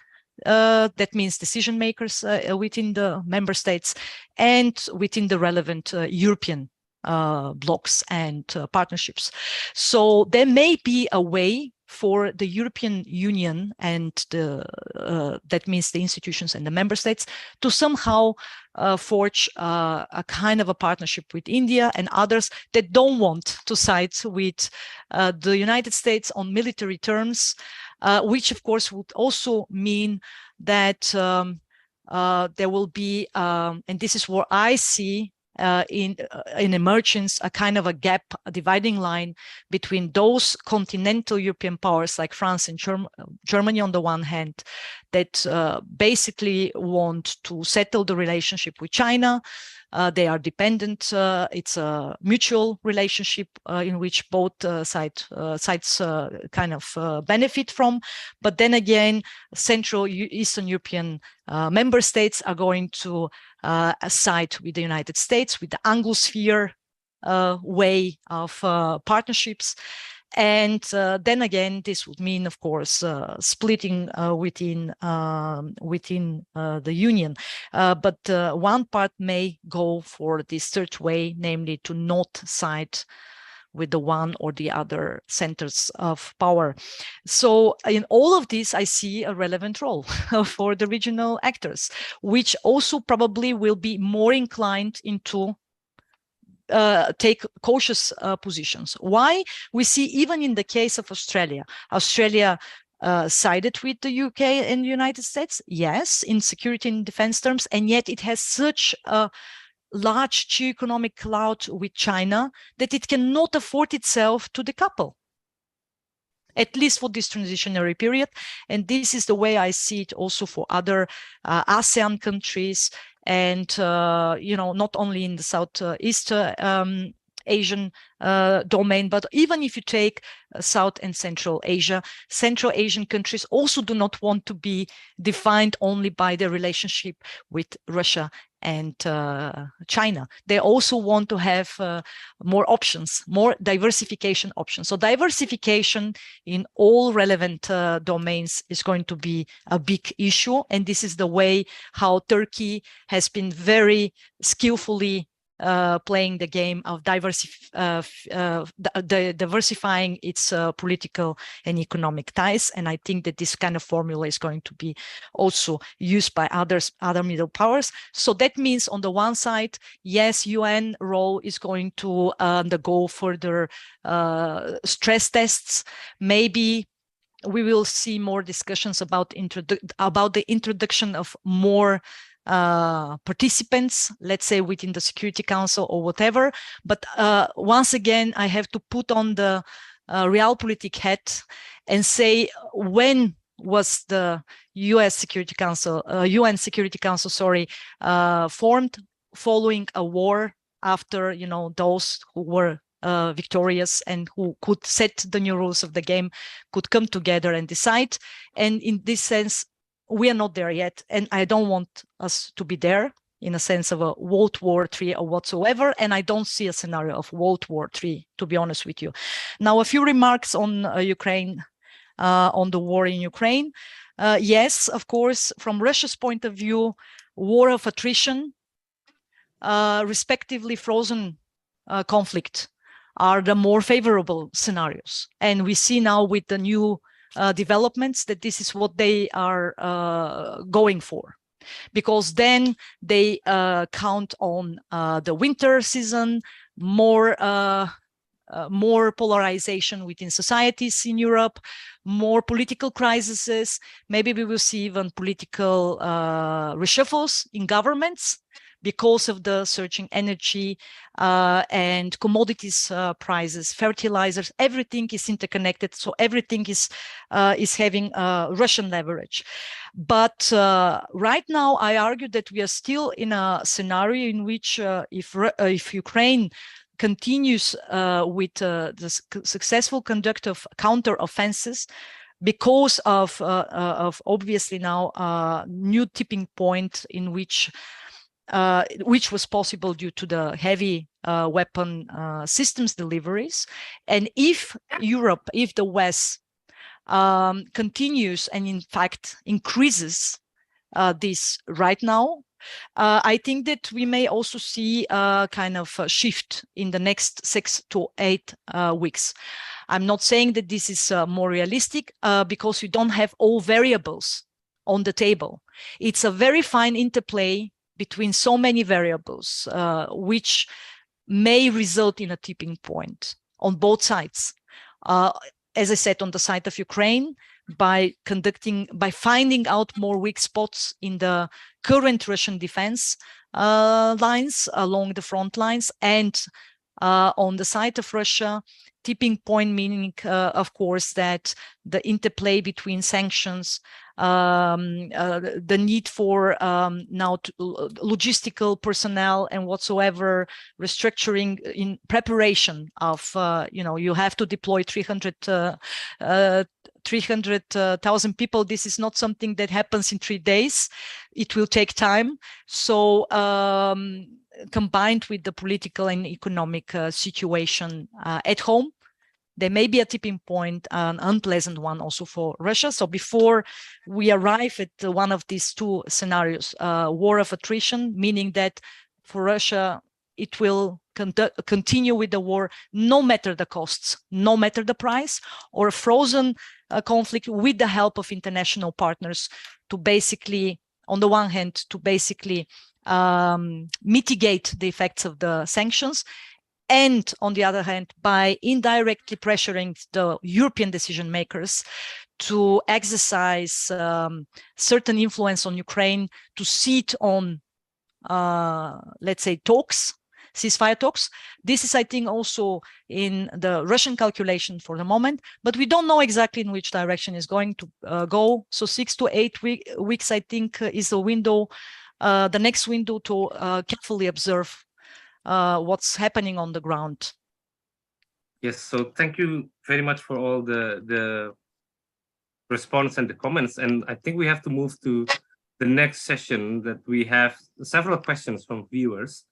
that means decision makers within the member states, and within the relevant European blocs and partnerships. So there may be a way for the European Union and that means the institutions and the member states to somehow forge a kind of a partnership with India and others that don't want to side with the United States on military terms, which of course would also mean that there will be, and this is what I see in emergence, a kind of a gap, a dividing line between those continental European powers like France and Germany on the one hand, that basically want to settle the relationship with China. They are dependent. It's a mutual relationship in which both sides kind of benefit from. But then again, Central Eastern European member states are going to side with the United States, with the Anglosphere way of partnerships. And then again, this would mean, of course, splitting within the union. But one part may go for this third way, namely to not side with the one or the other centers of power. So in all of this, I see a relevant role for the regional actors, which also probably will be more inclined into take cautious positions. Why? We see even in the case of Australia, sided with the UK and the United States, yes, in security and defense terms, and yet it has such a large geo-economic clout with China that it cannot afford itself to decouple, at least for this transitionary period. And this is the way I see it also for other ASEAN countries, and not only in the Southeast Asian domain, but even if you take South and Central Asia, Central Asian countries also do not want to be defined only by their relationship with Russia and China. They also want to have more options, more diversification options. So diversification in all relevant domains is going to be a big issue. And this is the way how Turkey has been very skillfully playing the game of diversifying its political and economic ties. And I think that this kind of formula is going to be also used by other middle powers. So that means on the one side, yes, UN role is going to undergo further stress tests. Maybe we will see more discussions about the introduction of more participants, let's say within the Security Council or whatever. But once again, I have to put on the realpolitik hat and say, when was the UN Security Council, formed following a war, after those who were victorious and who could set the new rules of the game could come together and decide. And in this sense, we are not there yet, and I don't want us to be there in a sense of a World War III or whatsoever, and I don't see a scenario of World War III, to be honest with you. Now, a few remarks on Ukraine, on the war in Ukraine. Yes, of course, from Russia's point of view, war of attrition, respectively frozen conflict are the more favorable scenarios. And we see now with the new developments that this is what they are going for, because then they count on the winter season, more polarization within societies in Europe, more political crises. Maybe we will see even political reshuffles in governments because of the surging energy and commodities prices, fertilizers. Everything is interconnected, so everything is having Russian leverage. But right now, I argue that we are still in a scenario in which if Ukraine continues with the successful conduct of counter-offenses, because of obviously now new tipping point in which was possible due to the heavy weapon systems deliveries. And if Europe, if the West continues and in fact increases this right now, I think that we may also see a kind of a shift in the next 6 to 8 weeks. I'm not saying that this is more realistic because we don't have all variables on the table. It's a very fine interplay between so many variables, which may result in a tipping point on both sides. As I said, on the side of Ukraine, by finding out more weak spots in the current Russian defense lines along the front lines, and on the side of Russia, tipping point meaning, of course, that the interplay between sanctions, the need for now logistical personnel and whatsoever, restructuring in preparation of, you have to deploy 300,000 people. This is not something that happens in 3 days. It will take time. So combined with the political and economic situation at home, there may be a tipping point, an unpleasant one also for Russia. So before we arrive at one of these two scenarios, war of attrition, meaning that for Russia, it will continue with the war, no matter the costs, no matter the price, or a frozen conflict with the help of international partners to basically, on the one hand, to basically mitigate the effects of the sanctions, and on the other hand, by indirectly pressuring the European decision makers to exercise certain influence on Ukraine, to sit on, let's say, talks, ceasefire talks. This is, I think, also in the Russian calculation for the moment, but we don't know exactly in which direction it's going to go. So 6 to 8 weeks, I think, is a window, the next window to carefully observe what's happening on the ground. Yes, so thank you very much for all the response and the comments. And I think we have to move to the next session, that we have several questions from viewers.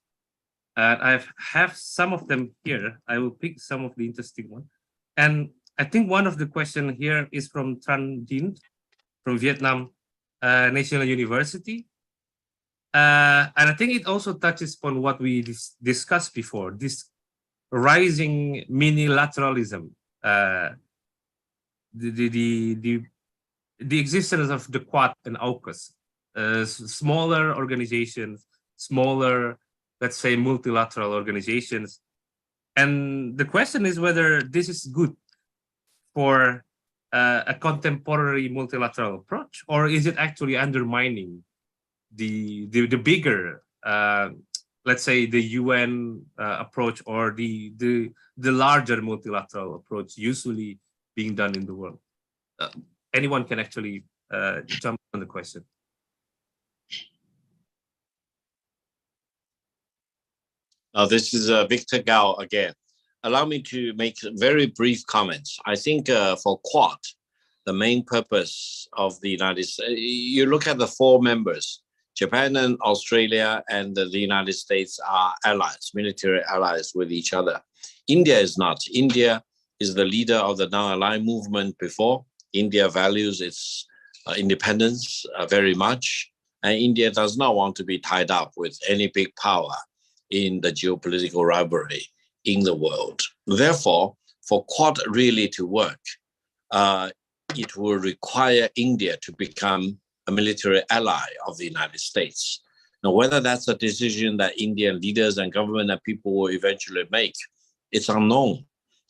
I have some of them here. I will pick some of the interesting ones. And I think one of the questions here is from Tran Dinh from Vietnam National University. And I think it also touches upon what we discussed before, this rising minilateralism, the existence of the Quad and AUKUS, smaller organizations, smaller, let's say, multilateral organizations. And the question is whether this is good for a contemporary multilateral approach, or is it actually undermining the bigger, let's say, the UN approach, or the larger multilateral approach usually being done in the world? Anyone can actually jump on the question. This is Victor Gao again. Allow me to make very brief comments. I think for Quad, the main purpose of the United States, you look at the 4 members, Japan and Australia and the United States are allies, military allies with each other. India is not. India is the leader of the non-aligned movement before. India values its independence very much, and India does not want to be tied up with any big power in the geopolitical rivalry in the world. Therefore, for Quad really to work, it will require India to become a military ally of the United States. Now, whether that's a decision that Indian leaders and government and people will eventually make, it's unknown.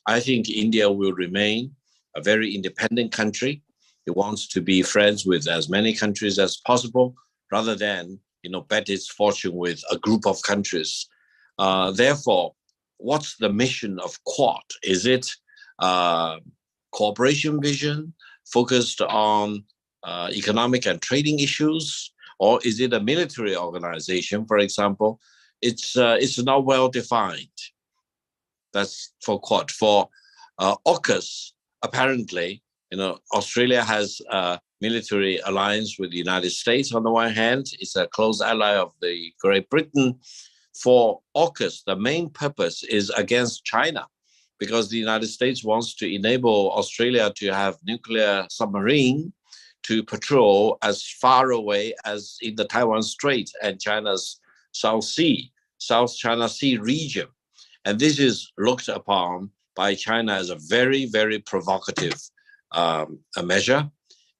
I think India will remain a very independent country. It wants to be friends with as many countries as possible, rather than bet its fortune with a group of countries. Therefore, what's the mission of Quad? Is it cooperation vision focused on economic and trading issues, or is it a military organization? For example, it's not well defined. That's for Quad. For AUKUS, apparently, Australia has a military alliance with the United States on the one hand. It's a close ally of the Great Britain. For AUKUS, the main purpose is against China, because the United States wants to enable Australia to have nuclear submarine to patrol as far away as in the Taiwan Strait and China's South China Sea region. And this is looked upon by China as a very, very provocative measure.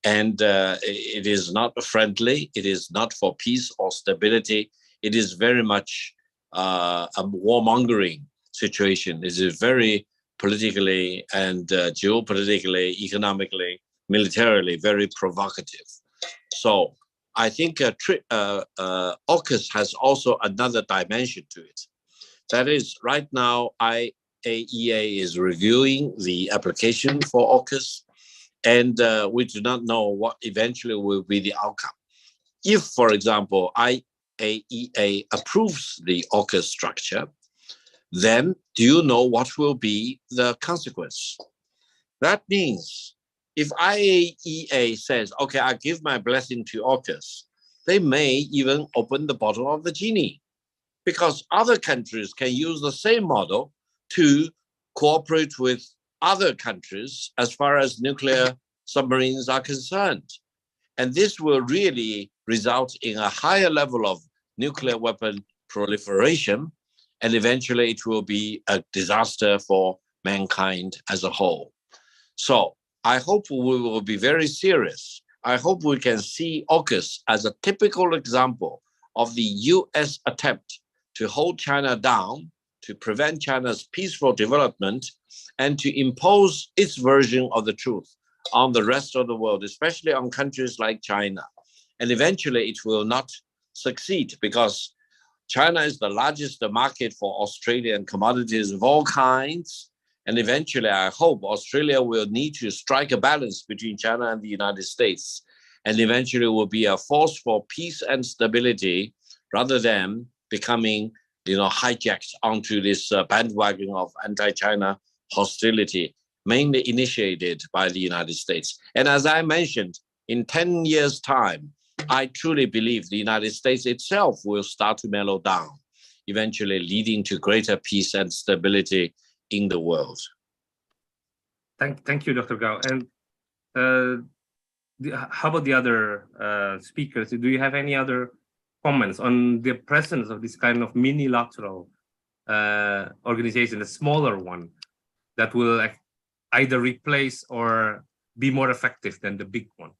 And it is not friendly. It is not for peace or stability. It is very much a warmongering situation. It is very politically and geopolitically, economically, militarily very provocative. So I think AUKUS has also another dimension to it. That is, right now, IAEA is reviewing the application for AUKUS, and we do not know what eventually will be the outcome. If, for example, IAEA approves the AUKUS structure, then do you know what will be the consequence? That means if IAEA says, okay, I give my blessing to AUKUS, they may even open the bottle of the genie, because other countries can use the same model to cooperate with other countries as far as nuclear submarines are concerned. And this will really result in a higher level of nuclear weapon proliferation. and eventually it will be a disaster for mankind as a whole. So I hope we will be very serious. I hope we can see AUKUS as a typical example of the US attempt to hold China down, to prevent China's peaceful development, and to impose its version of the truth on the rest of the world, especially on countries like China. And eventually it will not succeed because China is the largest market for Australian commodities of all kinds. And eventually, I hope Australia will need to strike a balance between China and the United States, and eventually will be a force for peace and stability rather than becoming, hijacked onto this bandwagon of anti-China hostility, mainly initiated by the United States. And as I mentioned, in 10 years' time, I truly believe the United States itself will start to mellow down, eventually leading to greater peace and stability in the world. Thank you, Dr. Gao. And how about the other speakers? Do you have any other comments on the presence of this kind of minilateral organization, a smaller one, that will either replace or be more effective than the big one?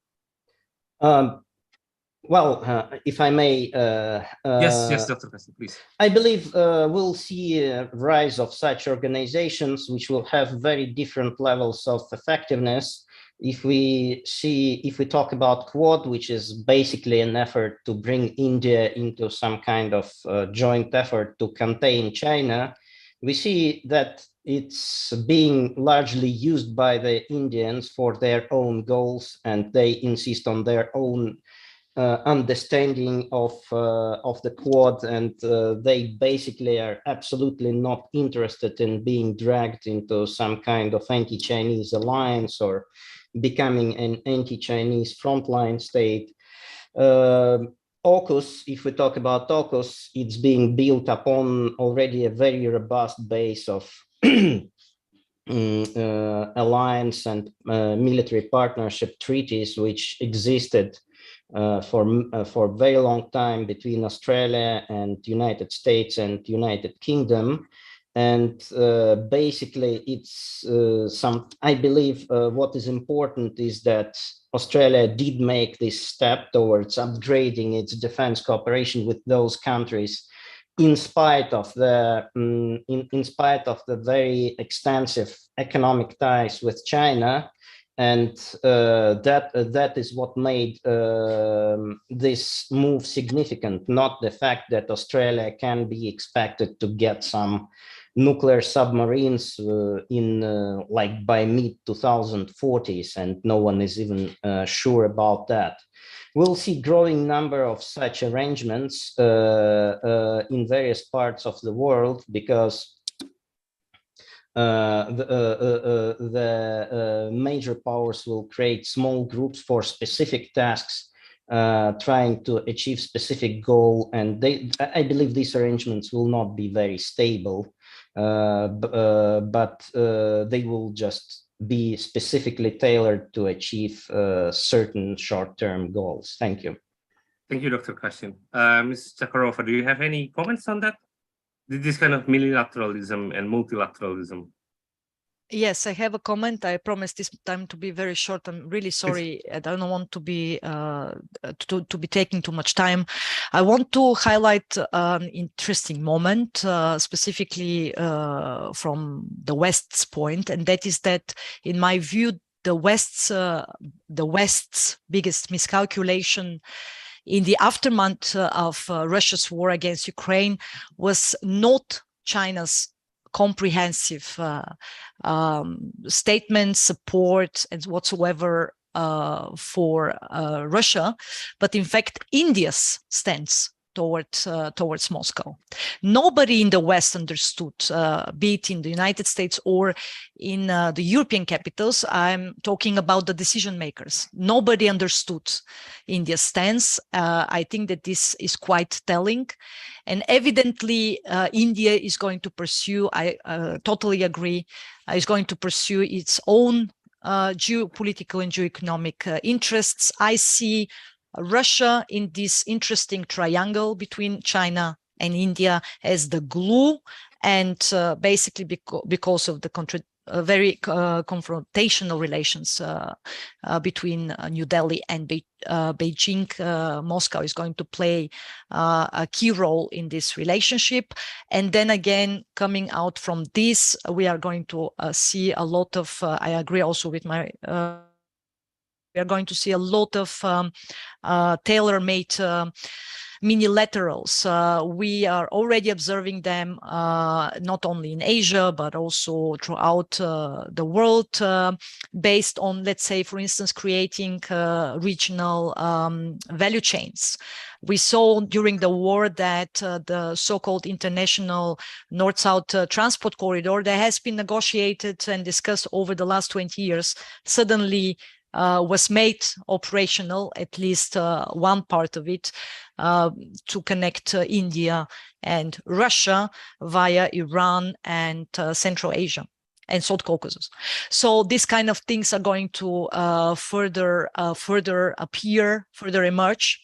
If I may, yes, Dr. Kashin, please. I believe we'll see a rise of such organizations which will have very different levels of effectiveness. If we talk about Quad, which is basically an effort to bring India into some kind of joint effort to contain China, we see that it's being largely used by the Indians for their own goals, and they insist on their own understanding of the Quad, and they basically are absolutely not interested in being dragged into some kind of anti-Chinese alliance or becoming an anti-Chinese frontline state. AUKUS, if we talk about AUKUS, it's being built upon already a very robust base of alliance and military partnership treaties which existed for a very long time between Australia and United States and United Kingdom. And basically it's I believe what is important is that Australia did make this step towards upgrading its defense cooperation with those countries in spite of the very extensive economic ties with China. And that is what made this move significant, not the fact that Australia can be expected to get some nuclear submarines like by mid-2040s, and no one is even sure about that. We'll see growing number of such arrangements in various parts of the world because the major powers will create small groups for specific tasks, trying to achieve specific goal, and I believe these arrangements will not be very stable, but they will just be specifically tailored to achieve certain short-term goals. Thank you. Thank you, Dr. Kashin. Ms. Tchakarova, do you have any comments on that? This kind of multilateralism and multilateralism? Yes, I have a comment. I promise this time to be very short. I'm really sorry. I don't want to be taking too much time. I want to highlight an interesting moment, specifically from the West's point, and that is that, in my view, the West's biggest miscalculation in the aftermath of Russia's war against Ukraine was not China's comprehensive statements, support, and whatsoever for Russia, but in fact India's stance towards Moscow. Nobody in the West understood, be it in the United States or in the European capitals. I'm talking about the decision makers. Nobody understood India's stance. I think that this is quite telling. And evidently, India is going to pursue, I totally agree, is going to pursue its own geopolitical and geoeconomic interests. I see Russia in this interesting triangle between China, and India as the glue, and basically because of the very confrontational relations between New Delhi and Beijing. Moscow is going to play a key role in this relationship. And then again, coming out from this, we are going to see a lot of, I agree also with my, we are going to see a lot of tailor-made minilaterals. We are already observing them not only in Asia, but also throughout the world, based on, let's say, for instance, creating regional value chains. We saw during the war that the so-called international North-South transport corridor that has been negotiated and discussed over the last 20 years suddenly was made operational, at least one part of it, to connect India and Russia via Iran and Central Asia and South Caucasus. So these kind of things are going to further appear, further emerge.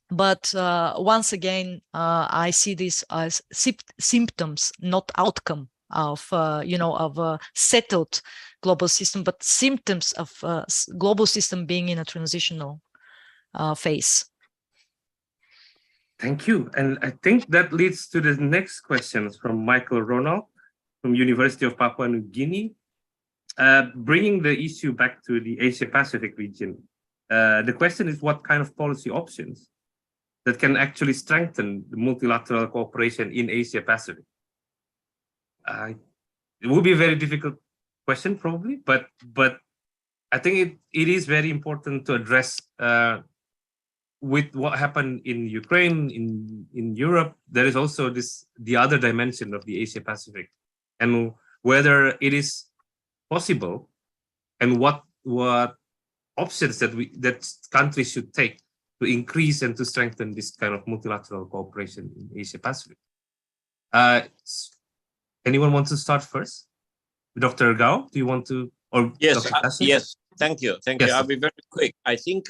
But once again, I see this as symptoms, not outcome of of a settled global system, but symptoms of global system being in a transitional phase. Thank you. And I think that leads to the next questions from Michael Ronald from University of Papua New Guinea, bringing the issue back to the Asia-Pacific region. The question is, what kind of policy options that can actually strengthen the multilateral cooperation in Asia-Pacific? It will be a very difficult question, probably, but I think it is very important to address with what happened in Ukraine, in Europe. There is also the other dimension of the Asia-Pacific, and whether it is possible, and what options that countries should take to increase and to strengthen this kind of multilateral cooperation in Asia-Pacific. Anyone want to start first? Dr. Gao, do you want to? Or yes, Dr. Kashin? yes. Thank you. Yes, I'll be very quick. I think,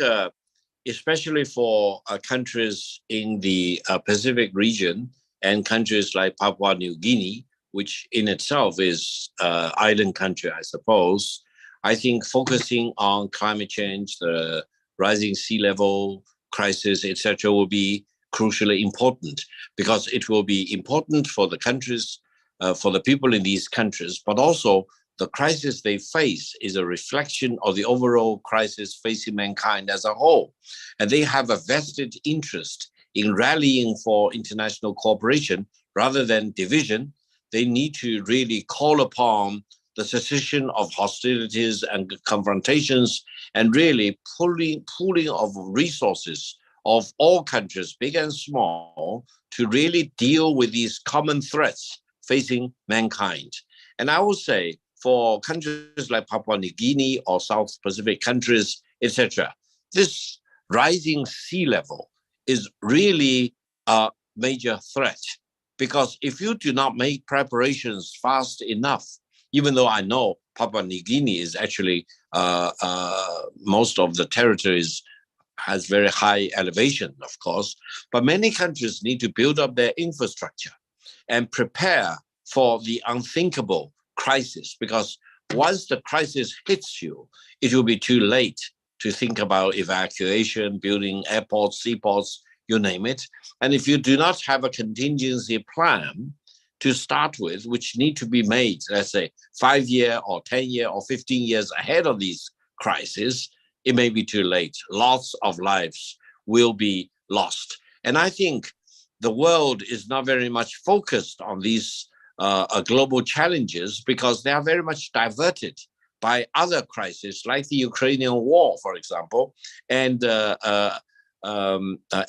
especially for countries in the Pacific region and countries like Papua New Guinea, which in itself is an island country, I suppose, I think focusing on climate change, the rising sea level crisis, etc., will be crucially important, because it will be important for the countries, for the people in these countries, but also the crisis they face is a reflection of the overall crisis facing mankind as a whole. And they have a vested interest in rallying for international cooperation rather than division. They need to really call upon the cessation of hostilities and confrontations, and really pooling of resources of all countries, big and small, to really deal with these common threats facing mankind. And I would say for countries like Papua New Guinea or South Pacific countries, etc., this rising sea level is really a major threat, because if you do not make preparations fast enough, even though I know Papua New Guinea is actually most of the territories has very high elevation, of course, but many countries need to build up their infrastructure and prepare for the unthinkable crisis, because once the crisis hits you, it will be too late to think about evacuation, building airports, seaports, you name it. And if you do not have a contingency plan to start with, which need to be made, let's say 5-year or 10-year or 15 years ahead of these crises, it may be too late. Lots of lives will be lost. And I think the world is not very much focused on these global challenges, because they are very much diverted by other crises like the Ukrainian war, for example, and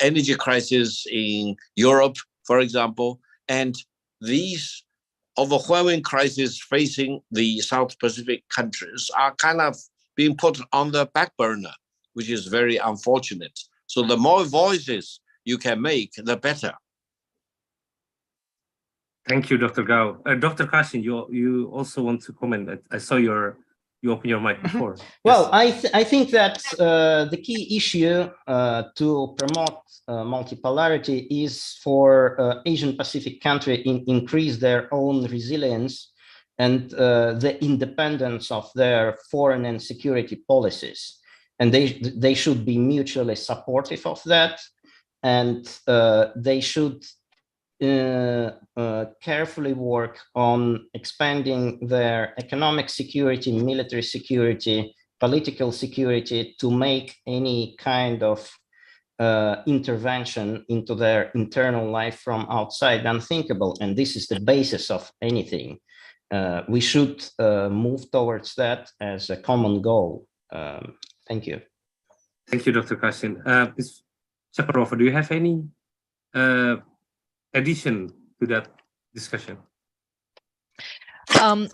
energy crisis in Europe, for example, and these overwhelming crises facing the South Pacific countries are kind of being put on the back burner, which is very unfortunate. So the more voices you can make, the better. Thank you, Dr. Gao. Dr. Kashin, you also want to comment. I saw your you open your mic before. Well, Yes. I think that the key issue to promote multipolarity is for Asian Pacific countries increase their own resilience and the independence of their foreign and security policies. And they should be mutually supportive of that. And they should carefully work on expanding their economic security, military security, political security to make any kind of intervention into their internal life from outside unthinkable. And this is the basis of anything. We should move towards that as a common goal. Thank you. Thank you, Dr. Kashin. Ms. Tchakarova, do you have any addition to that discussion?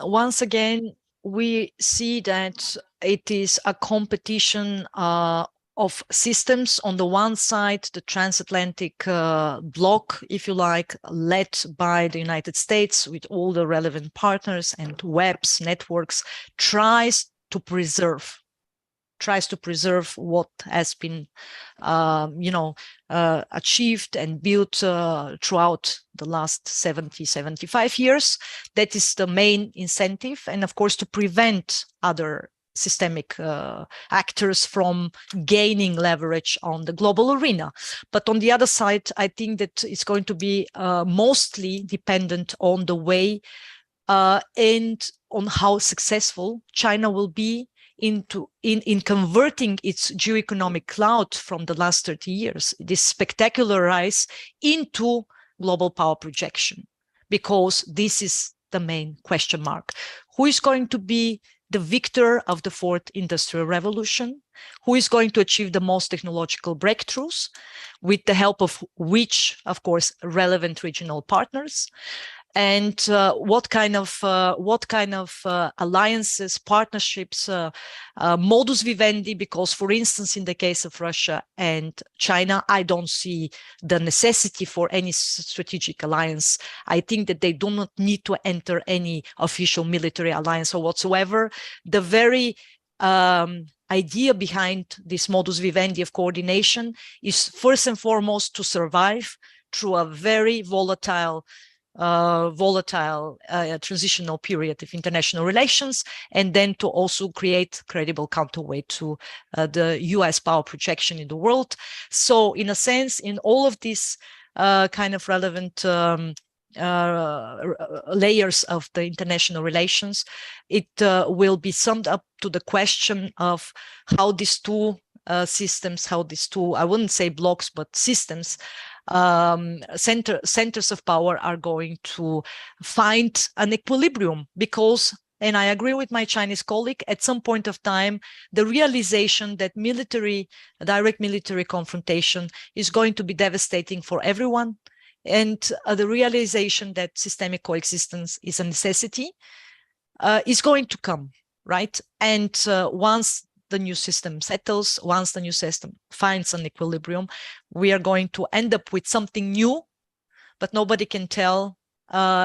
Once again, we see that it is a competition of systems. On the one side, the transatlantic bloc, if you like, led by the United States with all the relevant partners and webs, networks, tries to preserve what has been, achieved and built throughout the last 75 years. That is the main incentive. And of course, to prevent other systemic actors from gaining leverage on the global arena. But on the other side, I think that it's going to be mostly dependent on the way and on how successful China will be in converting its geoeconomic cloud from the last 30 years, this spectacular rise, into global power projection, because this is the main question mark. Who is going to be the victor of the fourth industrial revolution? Who is going to achieve the most technological breakthroughs, with the help of which, of course, relevant regional partners? And what kind of alliances, partnerships, modus vivendi? Because, for instance, in the case of Russia and China, I don't see the necessity for any strategic alliance. I think that they do not need to enter any official military alliance or whatsoever. The very idea behind this modus vivendi of coordination is first and foremost to survive through a very volatile transitional period of international relations, and then to also create credible counterweight to the US power projection in the world. So in a sense, in all of these kind of relevant layers of the international relations, it will be summed up to the question of how these two systems, how these two, I wouldn't say blocks, but systems, centers of power are going to find an equilibrium. Because, and I agree with my Chinese colleague, at some point of time, the realization that direct military confrontation is going to be devastating for everyone, and the realization that systemic coexistence is a necessity is going to come, right? And once the new system settles, once the new system finds an equilibrium, we are going to end up with something new, but nobody can tell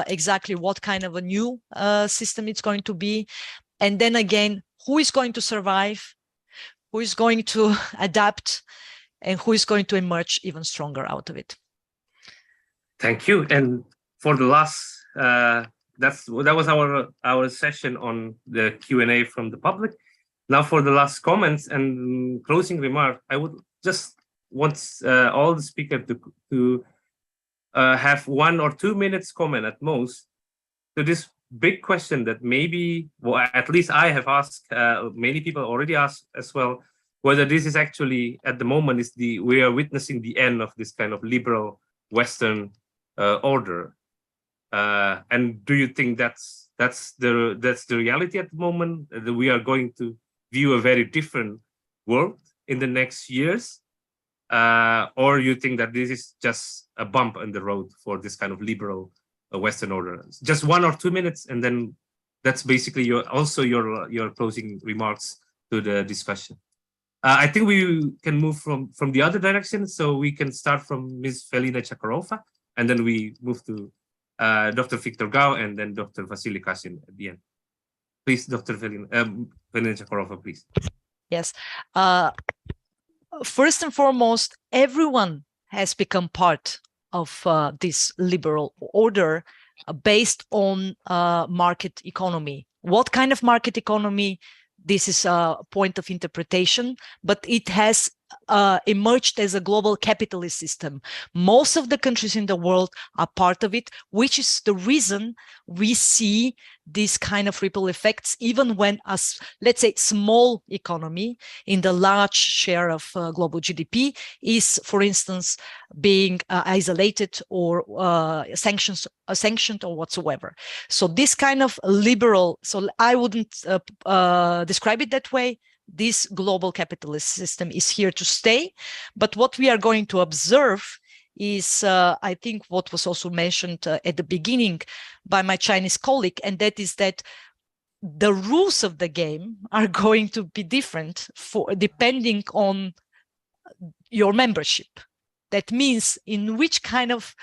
exactly what kind of a new system it's going to be. And then again, who is going to survive, who is going to adapt, and who is going to emerge even stronger out of it. Thank you. And for the last, that was our session on the Q&A from the public. Now for the last comments and closing remark, I would just want all the speakers to have 1 or 2 minutes comment at most to this big question that maybe, well, at least I have asked, many people already asked as well, whether this is actually at the moment we are witnessing the end of this kind of liberal Western order, and do you think that's the reality at the moment, that we are going to view a very different world in the next years, or you think that this is just a bump in the road for this kind of liberal Western order? Just 1 or 2 minutes, and then that's basically your closing remarks to the discussion. I think we can move from the other direction, so we can start from Ms. Velina Tchakarova, and then we move to Dr. Victor Gao, and then Dr. Vasily Kashin at the end. Please, Dr. Velina. Velina Tchakarova, please. Yes. First and foremost, everyone has become part of this liberal order based on market economy. What kind of market economy? This is a point of interpretation, but it has emerged as a global capitalist system. Most of the countries in the world are part of it, which is the reason we see these kind of ripple effects, even when a, let's say, small economy in the large share of global GDP is, for instance, being isolated or sanctioned or whatsoever. So this kind of liberal, so I wouldn't describe it that way. This global capitalist system is here to stay. But what we are going to observe is, I think, what was also mentioned at the beginning by my Chinese colleague, and that is that the rules of the game are going to be different for depending on your membership. That means in which kind of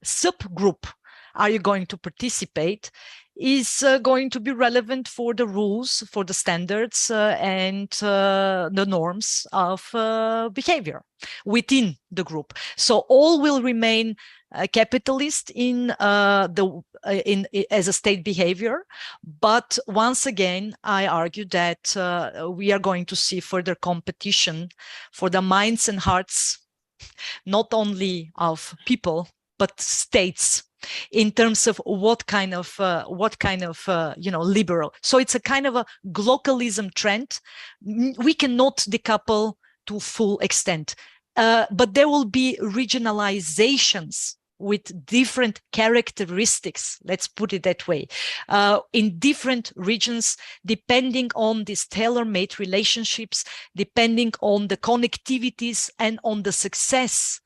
subgroup are you going to participate is going to be relevant for the rules, for the standards and the norms of behavior within the group. So all will remain capitalist in as a state behavior. But once again, I argue that we are going to see further competition for the minds and hearts, not only of people, but states, in terms of what kind of liberal. So it's a kind of a globalism trend. We cannot decouple to full extent, but there will be regionalizations with different characteristics, let's put it that way, in different regions, depending on these tailor-made relationships, depending on the connectivities and on the success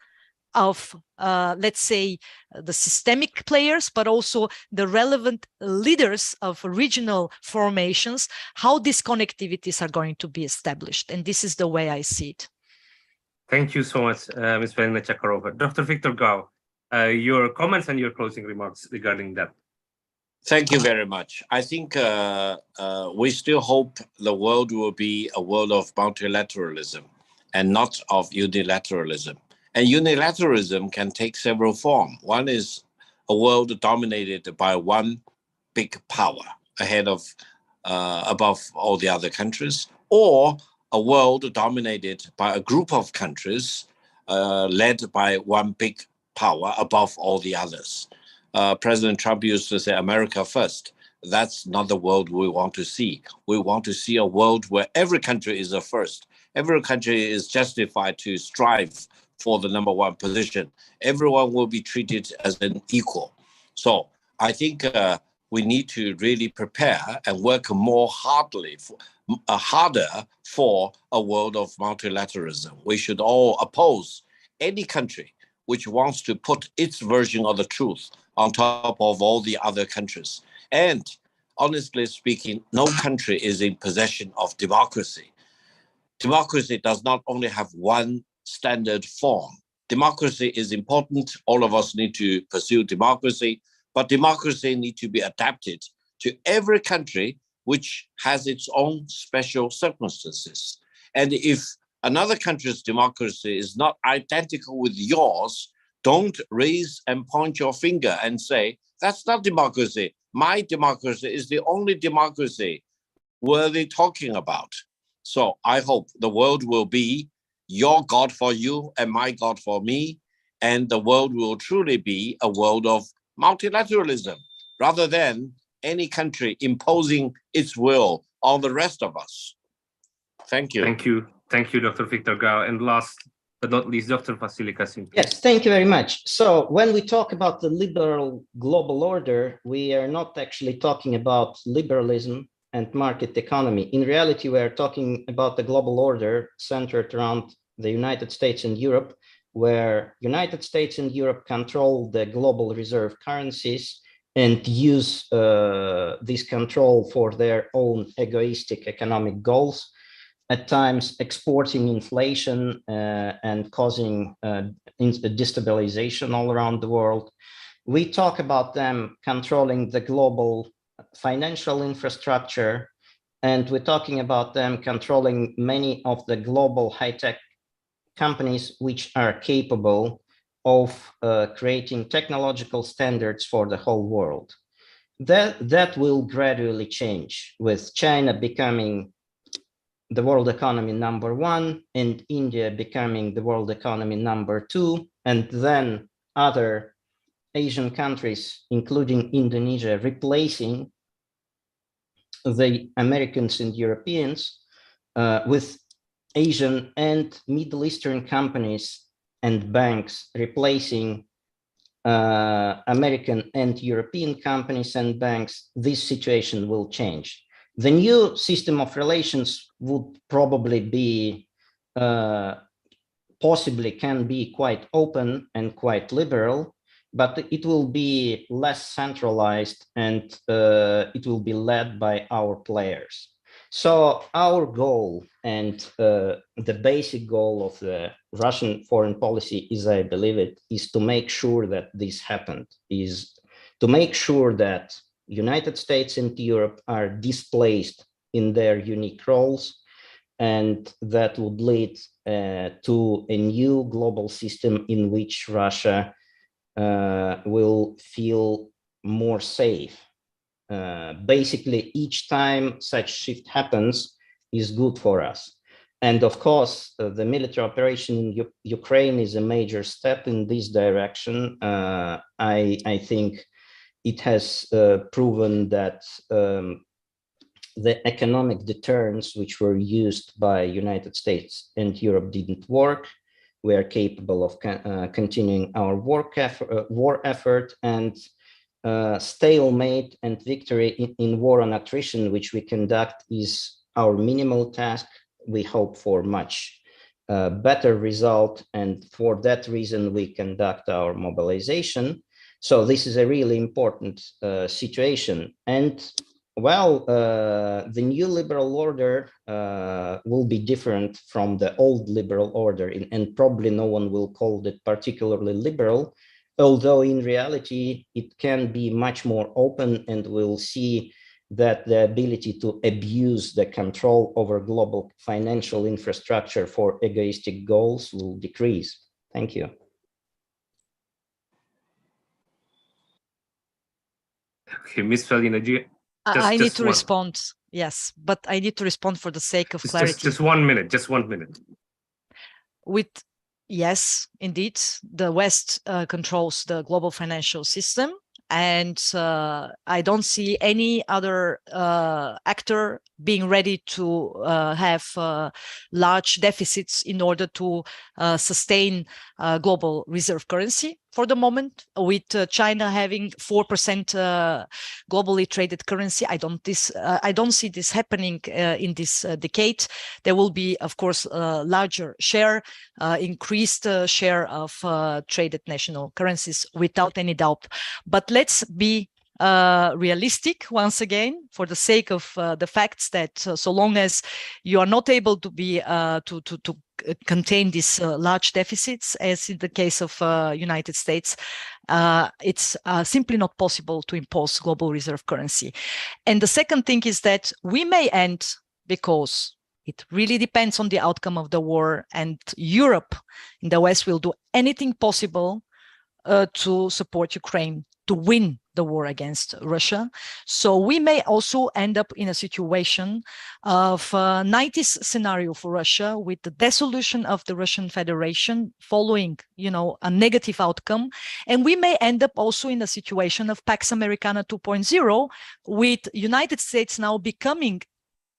of, let's say, the systemic players, but also the relevant leaders of regional formations, how these connectivities are going to be established. And this is the way I see it. Thank you so much, Ms. Velina Tchakarova. Dr. Victor Gao, your comments and your closing remarks regarding that. Thank you very much. I think we still hope the world will be a world of multilateralism and not of unilateralism. And unilateralism can take several forms. One is a world dominated by one big power ahead of, above all the other countries, or a world dominated by a group of countries led by one big power above all the others. President Trump used to say, America first. That's not the world we want to see. We want to see a world where every country is a first. Every country is justified to strive for the number one position. Everyone will be treated as an equal. So I think we need to really prepare and work more harder for a world of multilateralism. We should all oppose any country which wants to put its version of the truth on top of all the other countries. And honestly speaking, no country is in possession of democracy. Democracy does not only have one standard form. Democracy is important. All of us need to pursue democracy, but democracy needs to be adapted to every country which has its own special circumstances. And if another country's democracy is not identical with yours, don't raise and point your finger and say, that's not democracy. My democracy is the only democracy worthy talking about. So I hope the world will be your God for you and my God for me, and the world will truly be a world of multilateralism rather than any country imposing its will on the rest of us. Thank you. Thank you. Thank you, Dr. Victor Gao. And last but not least, Dr. Vasily Kashin. Yes, thank you very much. So when we talk about the liberal global order, we are not actually talking about liberalism and market economy. In reality, we are talking about the global order centered around the United States and Europe, where United States and Europe control the global reserve currencies and use this control for their own egoistic economic goals, at times exporting inflation and causing destabilization all around the world. We talk about them controlling the global financial infrastructure And we're talking about them controlling many of the global high-tech companies which are capable of creating technological standards for the whole world. That will gradually change, with China becoming the world economy #1 and India becoming the world economy #2, and then other Asian countries, including Indonesia, replacing the Americans and Europeans with Asian and Middle Eastern companies and banks replacing American and European companies and banks. This situation will change. The new system of relations would probably be, possibly can be quite open and quite liberal, but it will be less centralized and it will be led by our players. So our goal and the basic goal of the Russian foreign policy is, I believe it, is to make sure that this happened, is to make sure that United States and Europe are displaced in their unique roles, and that would lead to a new global system in which Russia will feel more safe. Basically, each time such shift happens is good for us. And of course, the military operation in Ukraine is a major step in this direction. I think it has proven that the economic deterrents which were used by United States and Europe didn't work. We are capable of continuing our war effort, and stalemate and victory in war on attrition, which we conduct, is our minimal task. We hope for much better result, and for that reason we conduct our mobilization. So this is a really important situation. And well, the new liberal order will be different from the old liberal order, and probably no one will call it particularly liberal, although in reality it can be much more open, and we'll see that the ability to abuse the control over global financial infrastructure for egoistic goals will decrease. Thank you. Okay, Ms. Velina, do you I need to respond. Yes, but I need to respond for the sake of clarity. Just 1 minute, just 1 minute. Yes, indeed, the West controls the global financial system, and I don't see any other actor being ready to have large deficits in order to sustain global reserve currency for the moment. With China having 4% globally traded currency, I don't see this happening in this decade. There will be, of course, a larger share, increased share of traded national currencies, without any doubt. But let's be realistic once again, for the sake of the facts that so long as you are not able to be to contain these large deficits, as in the case of United States, it's simply not possible to impose global reserve currency. And the second thing is that we may end, because it really depends on the outcome of the war, and Europe in the West will do anything possible to support Ukraine to win the war against Russia. So we may also end up in a situation of a 90s scenario for Russia, with the dissolution of the Russian Federation following, a negative outcome. And we may end up also in a situation of Pax Americana 2.0, with United States now becoming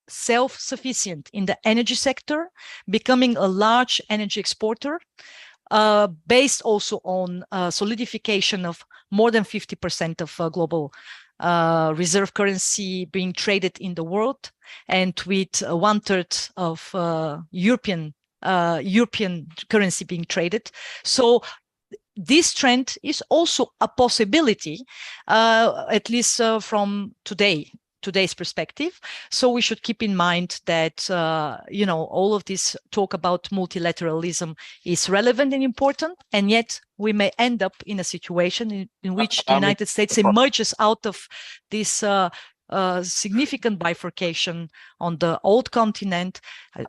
self-sufficient in the energy sector, becoming a large energy exporter, based also on solidification of more than 50% of global reserve currency being traded in the world, and with 1/3 of European currency being traded. So this trend is also a possibility, at least from today's perspective. So we should keep in mind that all of this talk about multilateralism is relevant and important, and yet we may end up in a situation in which the United States emerges out of this significant bifurcation on the old continent,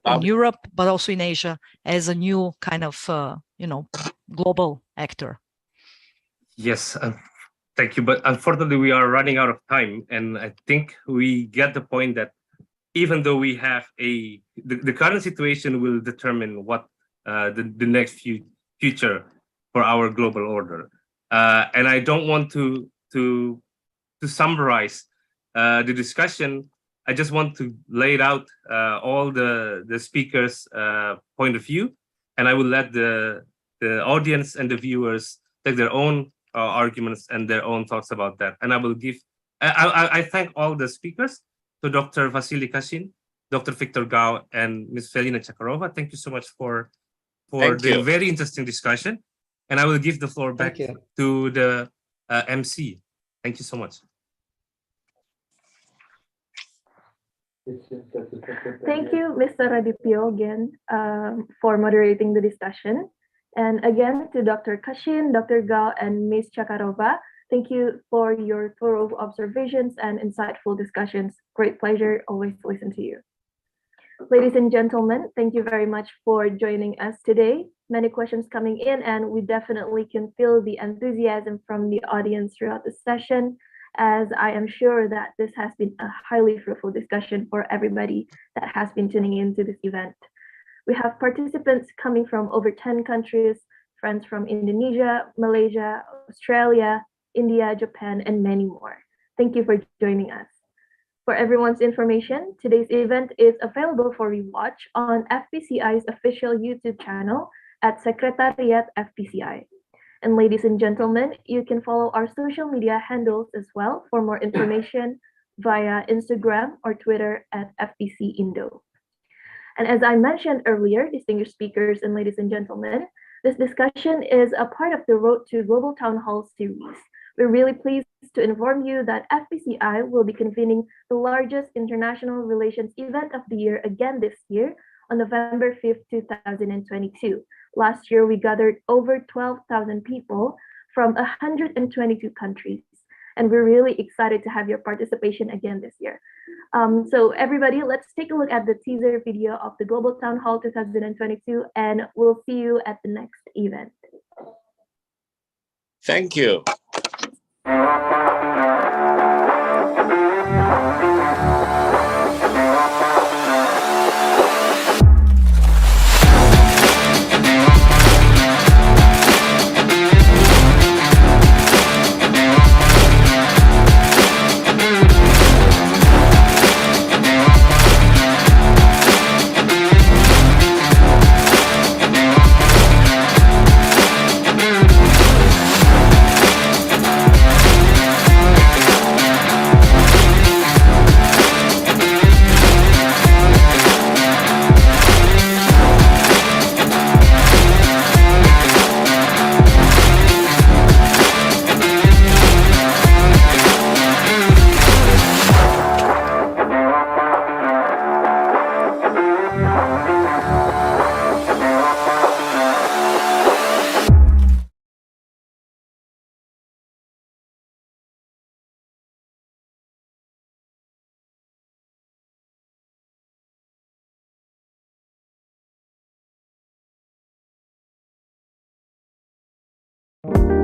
in Europe, but also in Asia, as a new kind of, global actor. Yes, thank you. But unfortunately, we are running out of time. And I think we get the point that even though we have the current situation will determine what the next future for our global order. And I don't want to summarize the discussion. I just want to lay it out all the speakers' point of view, and I will let the audience and the viewers take their own arguments and their own thoughts about that. And I will give. I thank all the speakers, to Dr. Vasily Kashin, Dr. Victor Gao, and Ms. Velina Tchakarova. Thank you so much for the very interesting discussion. And I will give the floor back to the MC. Thank you so much. Thank you, Mr. Radityo, again, for moderating the discussion. And again, to Dr. Kashin, Dr. Gao, and Ms. Tchakarova, thank you for your thorough observations and insightful discussions. Great pleasure always to listen to you. Ladies and gentlemen, thank you very much for joining us today. Many questions coming in, and we definitely can feel the enthusiasm from the audience throughout the session, as I am sure that this has been a highly fruitful discussion for everybody that has been tuning into this event. We have participants coming from over 10 countries, friends from Indonesia, Malaysia, Australia, India, Japan, and many more. Thank you for joining us. For everyone's information, today's event is available for rewatch on FPCI's official YouTube channel at Secretariat FPCI. And ladies and gentlemen, you can follow our social media handles as well for more information via Instagram or Twitter at FPC Indo. And as I mentioned earlier, distinguished speakers and ladies and gentlemen, this discussion is a part of the Road to Global Town Hall series. We're really pleased to inform you that FPCI will be convening the largest international relations event of the year again this year on November 5th, 2022. Last year, we gathered over 12,000 people from 122 countries, and we're really excited to have your participation again this year. So everybody, let's take a look at the teaser video of the Global Town Hall 2022, and we'll see you at the next event. Thank you. Thank you.